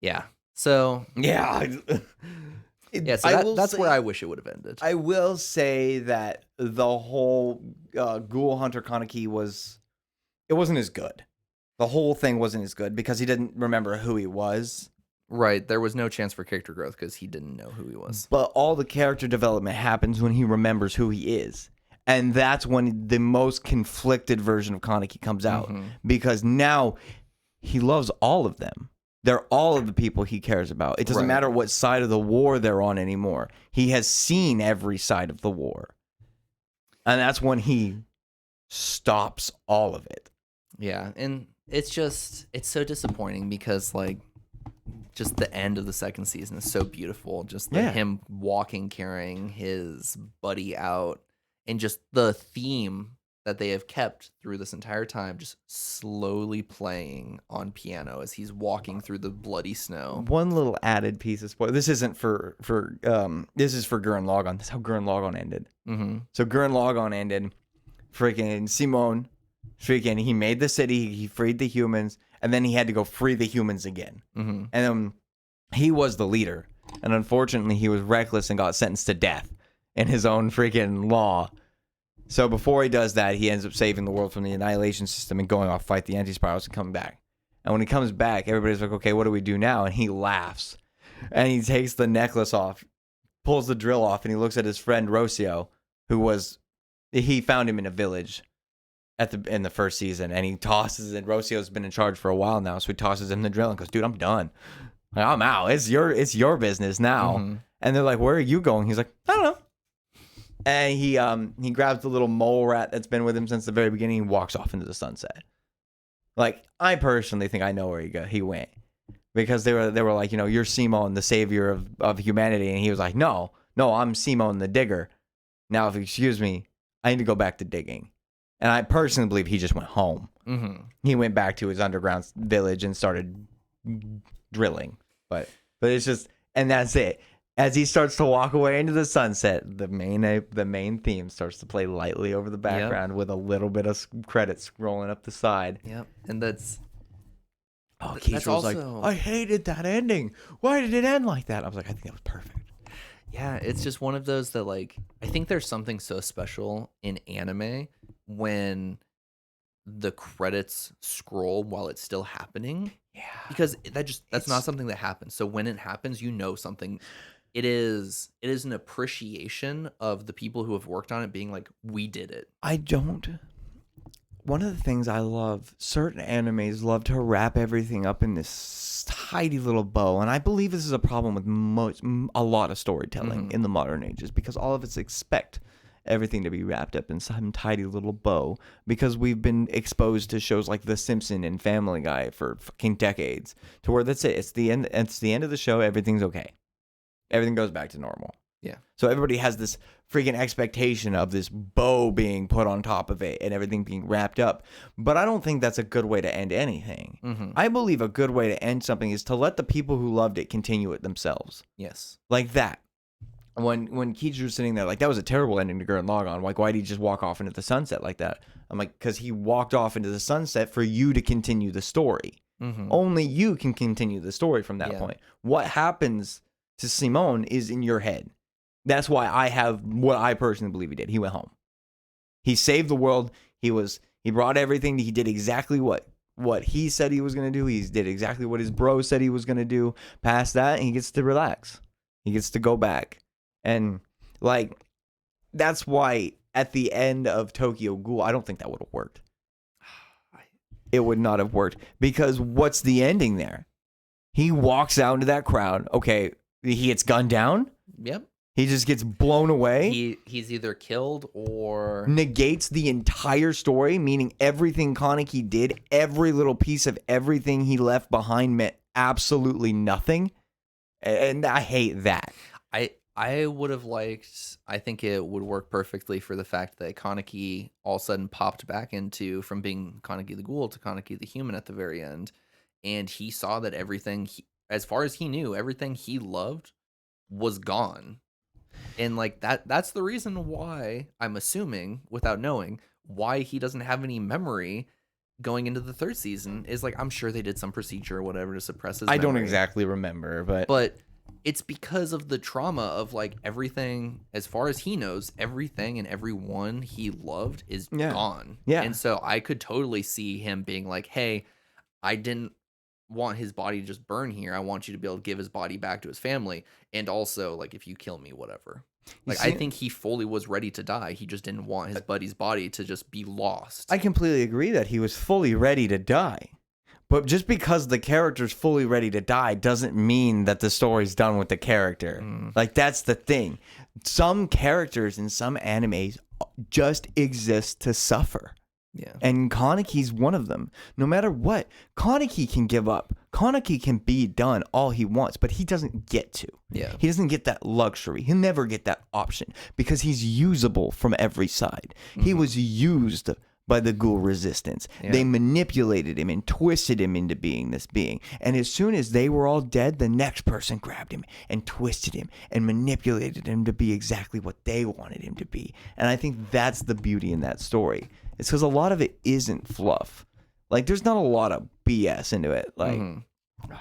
[SPEAKER 1] Yeah. So
[SPEAKER 2] Yeah.
[SPEAKER 1] yeah, so that's where I wish it would have ended.
[SPEAKER 2] I will say that the whole Ghoul Hunter Kaneki it wasn't as good. The whole thing wasn't as good because he didn't remember who he was.
[SPEAKER 1] Right. There was no chance for character growth because he didn't know who he was.
[SPEAKER 2] But all the character development happens when he remembers who he is. And that's when the most conflicted version of Kaneki comes out.
[SPEAKER 1] Mhm.
[SPEAKER 2] Because now he loves all of them. They're all of the people he cares about. It doesn't
[SPEAKER 1] Right.
[SPEAKER 2] matter what side of the war they're on anymore. He has seen every side of the war. And that's when he stops all of it.
[SPEAKER 1] Yeah, and it's so disappointing because like just the end of the second season is so beautiful. Just him walking, carrying his buddy out, and just the theme that they have kept through this entire time, just slowly playing on piano as he's walking through the bloody snow.
[SPEAKER 2] One little added piece of spoiler. This isn't this is for Gurren Lagann. That's how Gurren Lagann ended.
[SPEAKER 1] Mm-hmm.
[SPEAKER 2] So Gurren Lagann ended. Freaking Simon, he made the city. He freed the humans, and then he had to go free the humans again.
[SPEAKER 1] Mm-hmm.
[SPEAKER 2] And he was the leader, and unfortunately, he was reckless and got sentenced to death in his own freaking law. So before he does that, he ends up saving the world from the annihilation system and going off to fight the anti-spirals and coming back. And when he comes back, everybody's like, okay, what do we do now? And he laughs. And he takes the necklace off, pulls the drill off, and he looks at his friend Rocio, he found him in a village in the first season, and he tosses it. Rocio's been in charge for a while now, so he tosses him the drill and goes, dude, I'm done. Like, I'm out. It's your business now.
[SPEAKER 1] Mm-hmm.
[SPEAKER 2] And they're like, where are you going? He's like, I don't know. And he grabs the little mole rat that's been with him since the very beginning and walks off into the sunset. Like, I personally think I know where he went. Because they were like, you're Simon, the savior of humanity. And he was like, no, I'm Simon the digger. Now, if you excuse me, I need to go back to digging. And I personally believe he just went home.
[SPEAKER 1] Mm-hmm.
[SPEAKER 2] He went back to his underground village and started drilling. But it's just, and that's it. As he starts to walk away into the sunset, the main theme starts to play lightly over the background with a little bit of credits scrolling up the side.
[SPEAKER 1] Yep, and that's.
[SPEAKER 2] Oh, Keith was like, I hated that ending. Why did it end like that? I was like, I think that was perfect.
[SPEAKER 1] Yeah, it's just one of those that, like, I think there's something so special in anime when the credits scroll while it's still happening.
[SPEAKER 2] Yeah.
[SPEAKER 1] Because that's not something that happens. So when it happens, something. It is an appreciation of the people who have worked on it being like, we did it.
[SPEAKER 2] One of the things I love, certain animes love to wrap everything up in this tidy little bow. And I believe this is a problem with a lot of storytelling in the modern ages because all of us expect everything to be wrapped up in some tidy little bow because we've been exposed to shows like The Simpsons and Family Guy for fucking decades to where that's it. It's the end of the show. Everything's okay. Everything goes back to normal.
[SPEAKER 1] Yeah.
[SPEAKER 2] So everybody has this freaking expectation of this bow being put on top of it and everything being wrapped up. But I don't think that's a good way to end anything.
[SPEAKER 1] Mm-hmm.
[SPEAKER 2] I believe a good way to end something is to let the people who loved it continue it themselves.
[SPEAKER 1] Yes.
[SPEAKER 2] Like that. When Kiichiro was sitting there, like, that was a terrible ending to Gurren Lagann. Like, why did he just walk off into the sunset like that? I'm like, because he walked off into the sunset for you to continue the story.
[SPEAKER 1] Mm-hmm.
[SPEAKER 2] Only you can continue the story from that point. What happens to Simon is in your head. That's why I have what I personally believe he did. He went home. He saved the world. He brought everything. He did exactly what he said he was going to do. He did exactly what his bro said he was going to do. Past that, he gets to relax. He gets to go back. And, like, that's why at the end of Tokyo Ghoul, I don't think that would have worked. It would not have worked. Because what's the ending there? He walks out into that crowd. Okay, he gets gunned down.
[SPEAKER 1] Yep.
[SPEAKER 2] He just gets blown away.
[SPEAKER 1] He's either killed or
[SPEAKER 2] Negates the entire story, meaning everything Kaneki did, every little piece of everything he left behind meant absolutely nothing. And I hate that.
[SPEAKER 1] I would have liked. I think it would work perfectly for the fact that Kaneki all of a sudden popped back into from being Kaneki the Ghoul to Kaneki the Human at the very end, and he saw that everything, as far as he knew, everything he loved was gone, and like that's the reason why I'm assuming, without knowing, why he doesn't have any memory going into the third season. Is like I'm sure they did some procedure or whatever to suppress his
[SPEAKER 2] I don't
[SPEAKER 1] memory.
[SPEAKER 2] exactly remember,
[SPEAKER 1] But it's because of the trauma of like everything, as far as he knows, everything and everyone he loved is gone.
[SPEAKER 2] Yeah.
[SPEAKER 1] And so I could totally see him being like, hey, I didn't want his body to just burn here. I want you to be able to give his body back to his family. And also, like, if you kill me, whatever. Like, I think he fully was ready to die. He just didn't want his buddy's body to just be lost.
[SPEAKER 2] I completely agree that he was fully ready to die. But just because the character's fully ready to die doesn't mean that the story's done with the character. Like, that's the thing. Some characters in some animes just exist to suffer.
[SPEAKER 1] Yeah.
[SPEAKER 2] And Kaneki's one of them. No matter what, Kaneki can give up. Kaneki can be done all he wants, but he doesn't get to.
[SPEAKER 1] Yeah.
[SPEAKER 2] He doesn't get that luxury. He'll never get that option because he's usable from every side. He was used by the ghoul resistance.
[SPEAKER 1] Yeah.
[SPEAKER 2] They manipulated him and twisted him into being this being. And as soon as they were all dead, the next person grabbed him and twisted him and manipulated him to be exactly what they wanted him to be. And I think that's the beauty in that story. It's because a lot of it isn't fluff. Like, there's not a lot of BS into it. Like,
[SPEAKER 1] Well,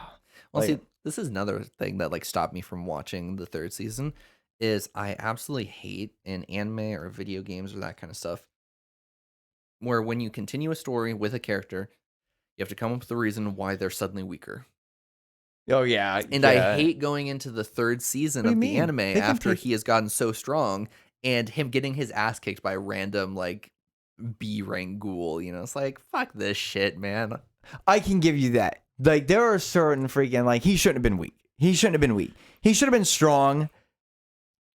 [SPEAKER 2] like-
[SPEAKER 1] see, this is another thing that like stopped me from watching the third season is I absolutely hate in anime or video games or that kind of stuff where when you continue a story with a character, you have to come up with a reason why they're suddenly weaker.
[SPEAKER 2] oh yeah,
[SPEAKER 1] And I hate going into the third season
[SPEAKER 2] What do
[SPEAKER 1] of
[SPEAKER 2] you
[SPEAKER 1] the
[SPEAKER 2] mean?
[SPEAKER 1] anime
[SPEAKER 2] They can
[SPEAKER 1] after
[SPEAKER 2] take-
[SPEAKER 1] he has gotten so strong and him getting his ass kicked by random like B rank ghoul. You know, it's like fuck this shit, man.
[SPEAKER 2] I can give you that. Like, there are certain freaking, like, he shouldn't have been weak. He shouldn't have been weak. He should have been strong.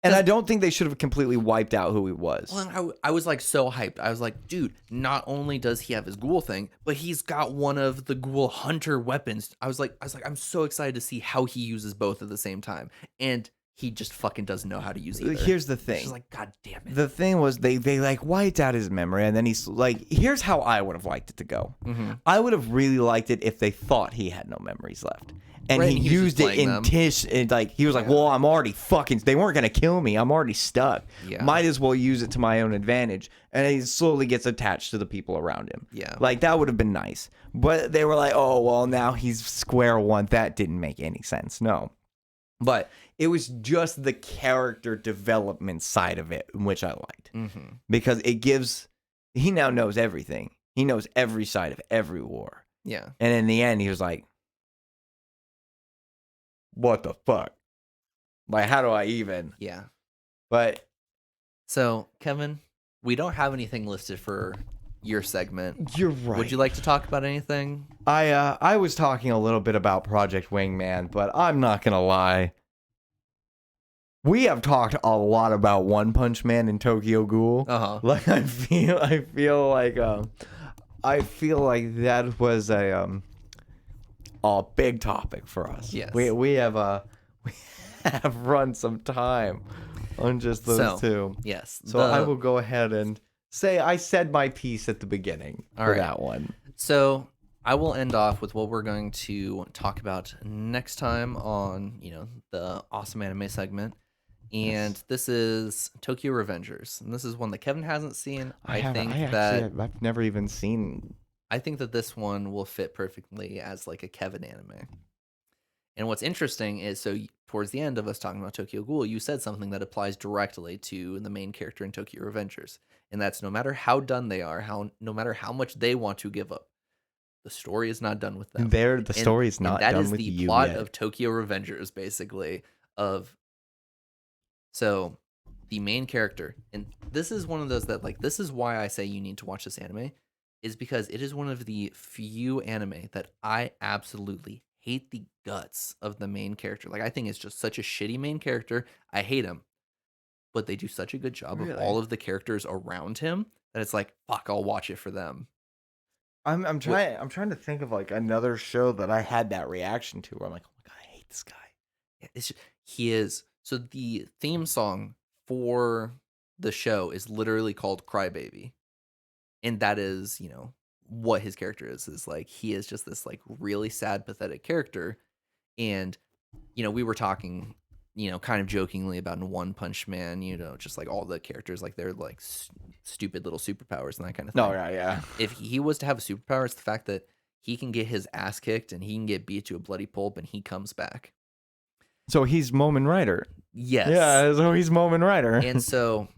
[SPEAKER 2] And I don't think they should have completely wiped out who he was.
[SPEAKER 1] Well, I was like so hyped. I was like, dude, not only does he have his ghoul thing, but he's got one of the ghoul hunter weapons. I was like, I'm so excited to see how he uses both at the same time. And he just fucking doesn't know how to use either.
[SPEAKER 2] Here's the thing.
[SPEAKER 1] She's like, God damn it.
[SPEAKER 2] The thing was they like wiped out his memory, and then he's like, here's how I would have liked it to go. I would have really liked it if they thought he had no memories left. And
[SPEAKER 1] Right,
[SPEAKER 2] he
[SPEAKER 1] and he was just
[SPEAKER 2] used it
[SPEAKER 1] playing them.
[SPEAKER 2] and like he was like, well, I'm already fucking. They weren't gonna kill me. I'm already stuck.
[SPEAKER 1] Yeah.
[SPEAKER 2] Might as well use it to my own advantage. And he slowly gets attached to the people around him.
[SPEAKER 1] Yeah.
[SPEAKER 2] like that would have been nice. But they were like, oh well, now he's square one. That didn't make any sense. No, but it was just the character development side of it, which I liked because it gives. He now knows everything. He knows every side of every war.
[SPEAKER 1] Yeah.
[SPEAKER 2] And in the end, he was like, what the fuck? Like, how do I even?
[SPEAKER 1] Yeah.
[SPEAKER 2] But
[SPEAKER 1] So, Kevin, we don't have anything listed for your segment.
[SPEAKER 2] you're right.
[SPEAKER 1] Would you like to talk about anything?
[SPEAKER 2] I was talking a little bit about Project Wingman, but I'm not gonna lie. We have talked a lot about One Punch Man and Tokyo Ghoul.
[SPEAKER 1] Uh-huh.
[SPEAKER 2] Like I feel like that was a big topic for us.
[SPEAKER 1] Yes.
[SPEAKER 2] We have run some time on just those two.
[SPEAKER 1] Yes.
[SPEAKER 2] So I will go ahead and say I said my piece at the beginning for
[SPEAKER 1] right.
[SPEAKER 2] that one.
[SPEAKER 1] So I will end off with what we're going to talk about next time on, the awesome anime segment. And this is Tokyo Revengers. And this is one that Kevin hasn't seen. I think
[SPEAKER 2] I've never even seen.
[SPEAKER 1] I think that this one will fit perfectly as like a Kevin anime. And what's interesting is, so towards the end of us talking about Tokyo Ghoul, you said something that applies directly to the main character in Tokyo Revengers. And that's no matter how done they are, no matter how much they want to give up, the story is not done with them.
[SPEAKER 2] The story is not done with you.
[SPEAKER 1] That is the plot of Tokyo Revengers, basically. So the main character, and this is one of those that, like, this is why I say you need to watch this anime, is because it is one of the few anime that I absolutely hate the guts of the main character. Like, I think it's just such a shitty main character. I hate him. but they do such a good job of
[SPEAKER 2] Really?
[SPEAKER 1] all of the characters around him that it's like, fuck, I'll watch it for them.
[SPEAKER 2] I'm
[SPEAKER 1] What
[SPEAKER 2] trying to think of like another show that I had that reaction to where I'm like, oh my god, I hate this guy.
[SPEAKER 1] yeah, he is. So the theme song for the show is literally called Crybaby. And that is, what his character is like he is just this like really sad, pathetic character. And, we were talking, kind of jokingly about in One Punch Man, just like all the characters, like they're like stupid little superpowers and that kind of thing.
[SPEAKER 2] No, yeah.
[SPEAKER 1] If he was to have a superpower, it's the fact that he can get his ass kicked and he can get beat to a bloody pulp and he comes back.
[SPEAKER 2] So he's Moment Rider.
[SPEAKER 1] Yes.
[SPEAKER 2] Yeah, so he's Moment Rider.
[SPEAKER 1] And so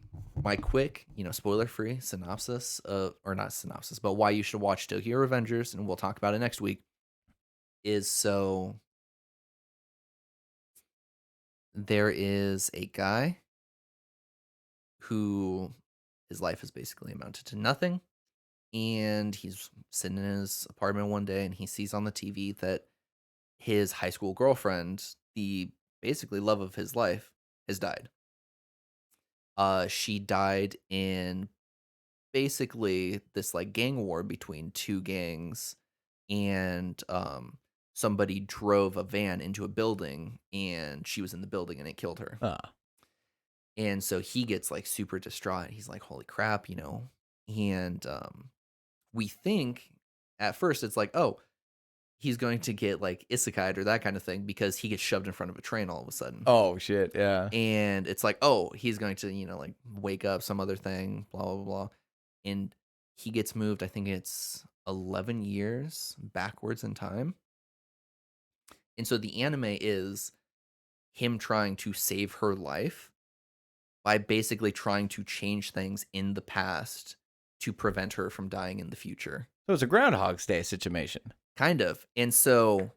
[SPEAKER 1] my quick, spoiler-free synopsis or not synopsis, but why you should watch Tokyo Revengers, and we'll talk about it next week, is so there is a guy who his life has basically amounted to nothing, and he's sitting in his apartment one day and he sees on the TV that his high school girlfriend, the basically love of his life, has died. She died in basically this like gang war between two gangs, and somebody drove a van into a building and she was in the building and it killed her. And so he gets like super distraught. He's like, holy crap, and we think at first it's like, oh, he's going to get like isekai or that kind of thing because he gets shoved in front of a train all of a sudden.
[SPEAKER 2] Oh shit, yeah.
[SPEAKER 1] And it's like, oh, he's going to, like wake up some other thing, blah, blah, blah. And he gets moved, I think it's 11 years backwards in time. And so the anime is him trying to save her life by basically trying to change things in the past to prevent her from dying in the future.
[SPEAKER 2] So it's a Groundhog's Day situation.
[SPEAKER 1] Kind of. And so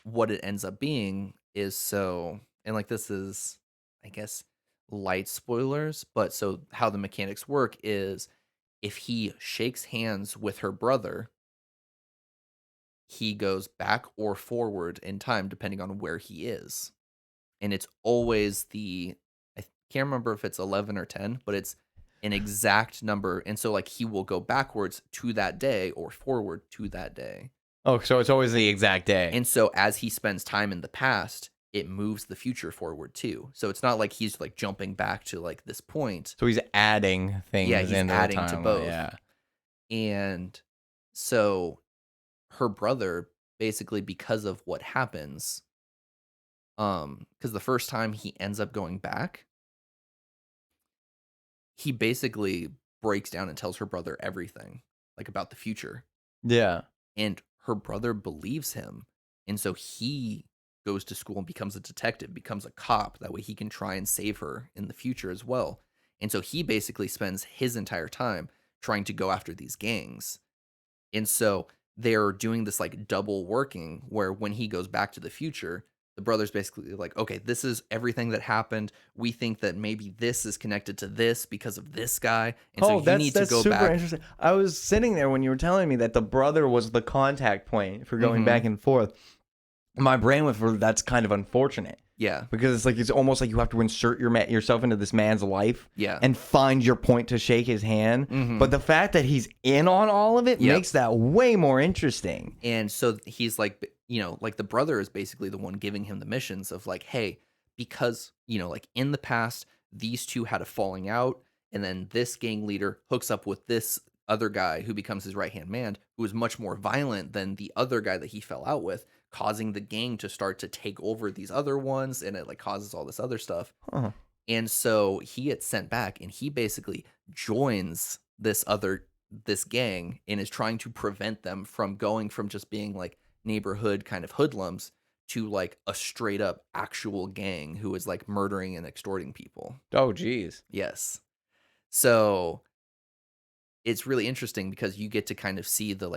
[SPEAKER 1] what it ends up being is and like this is, I guess, light spoilers, but so how the mechanics work is if he shakes hands with her brother, he goes back or forward in time depending on where he is. And it's always I can't remember if it's 11 or 10, but it's an exact number. And so like he will go backwards to that day or forward to that day.
[SPEAKER 2] Oh, so it's always the exact day.
[SPEAKER 1] And so as he spends time in the past, it moves the future forward too. So it's not like he's like jumping back to like this point.
[SPEAKER 2] So he's adding things.
[SPEAKER 1] Yeah, he's adding to both.
[SPEAKER 2] Yeah.
[SPEAKER 1] And so her brother, basically because of what happens, because the first time he ends up going back, he basically breaks down and tells her brother everything, like about the future.
[SPEAKER 2] Yeah.
[SPEAKER 1] And her brother believes him. And so he goes to school and becomes a detective, becomes a cop. That way he can try and save her in the future as well. And so he basically spends his entire time trying to go after these gangs. And so they're doing this like double working where when he goes back to the future, the brother's basically like, okay, this is everything that happened. We think that maybe this is connected to this because of this guy. And so you need to go
[SPEAKER 2] super
[SPEAKER 1] back.
[SPEAKER 2] Interesting. I was sitting there when you were telling me that the brother was the contact point for going back and forth. My brain went for that's kind of unfortunate.
[SPEAKER 1] Yeah.
[SPEAKER 2] Because it's like it's almost like you have to insert yourself into this man's life and find your point to shake his hand. But the fact that he's in on all of it makes that way more interesting.
[SPEAKER 1] And so he's like, like the brother is basically the one giving him the missions of like, hey, because, like in the past, these two had a falling out, and then this gang leader hooks up with this other guy who becomes his right-hand man, who is much more violent than the other guy that he fell out with, causing the gang to start to take over these other ones, and it like causes all this other stuff. And so he gets sent back, and he basically joins this gang and is trying to prevent them from going from just being like neighborhood kind of hoodlums to like a straight up actual gang who is like murdering and extorting people.
[SPEAKER 2] Oh, geez.
[SPEAKER 1] Yes. So it's really interesting because you get to kind of see the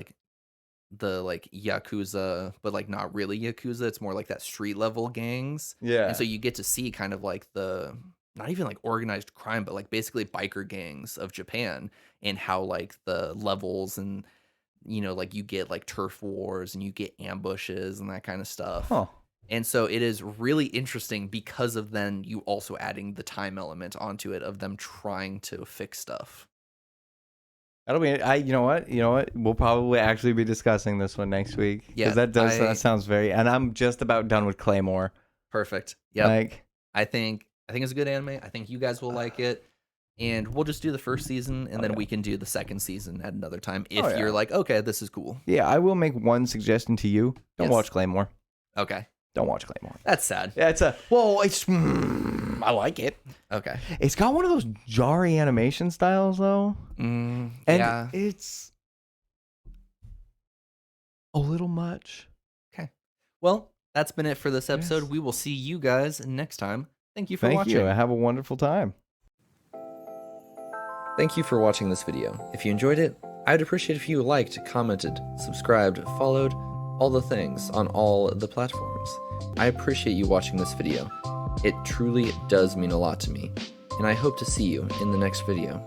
[SPEAKER 1] Yakuza, but like not really Yakuza. It's more like that street level gangs.
[SPEAKER 2] Yeah.
[SPEAKER 1] And so you get to see kind of like the, not even like organized crime, but like basically biker gangs of Japan, and how like the levels and, like you get like turf wars and you get ambushes and that kind of stuff. And so it is really interesting because of then you also adding the time element onto it of them trying to fix stuff.
[SPEAKER 2] That'll be. You know what? We'll probably actually be discussing this one next week.
[SPEAKER 1] Yeah,
[SPEAKER 2] Because that sounds very. And I'm just about done with Claymore.
[SPEAKER 1] Perfect. Yep.
[SPEAKER 2] Like,
[SPEAKER 1] I think it's a good anime. I think you guys will like it. And we'll just do the first season, and then we can do the second season at another time if you're like, okay, this is cool.
[SPEAKER 2] Yeah, I will make one suggestion to you. Don't watch Claymore.
[SPEAKER 1] Okay.
[SPEAKER 2] Don't watch Claymore.
[SPEAKER 1] That's sad.
[SPEAKER 2] Yeah, it's I like it.
[SPEAKER 1] Okay.
[SPEAKER 2] It's got one of those jarry animation styles, though.
[SPEAKER 1] And
[SPEAKER 2] it's a little much.
[SPEAKER 1] Okay. Well, that's been it for this episode.
[SPEAKER 2] Yes.
[SPEAKER 1] We will see you guys next time. Thank you for watching.
[SPEAKER 2] Thank you. Have a wonderful time.
[SPEAKER 1] Thank you for watching this video. If you enjoyed it, I'd appreciate if you liked, commented, subscribed, followed, all the things on all the platforms. I appreciate you watching this video. It truly does mean a lot to me, and I hope to see you in the next video.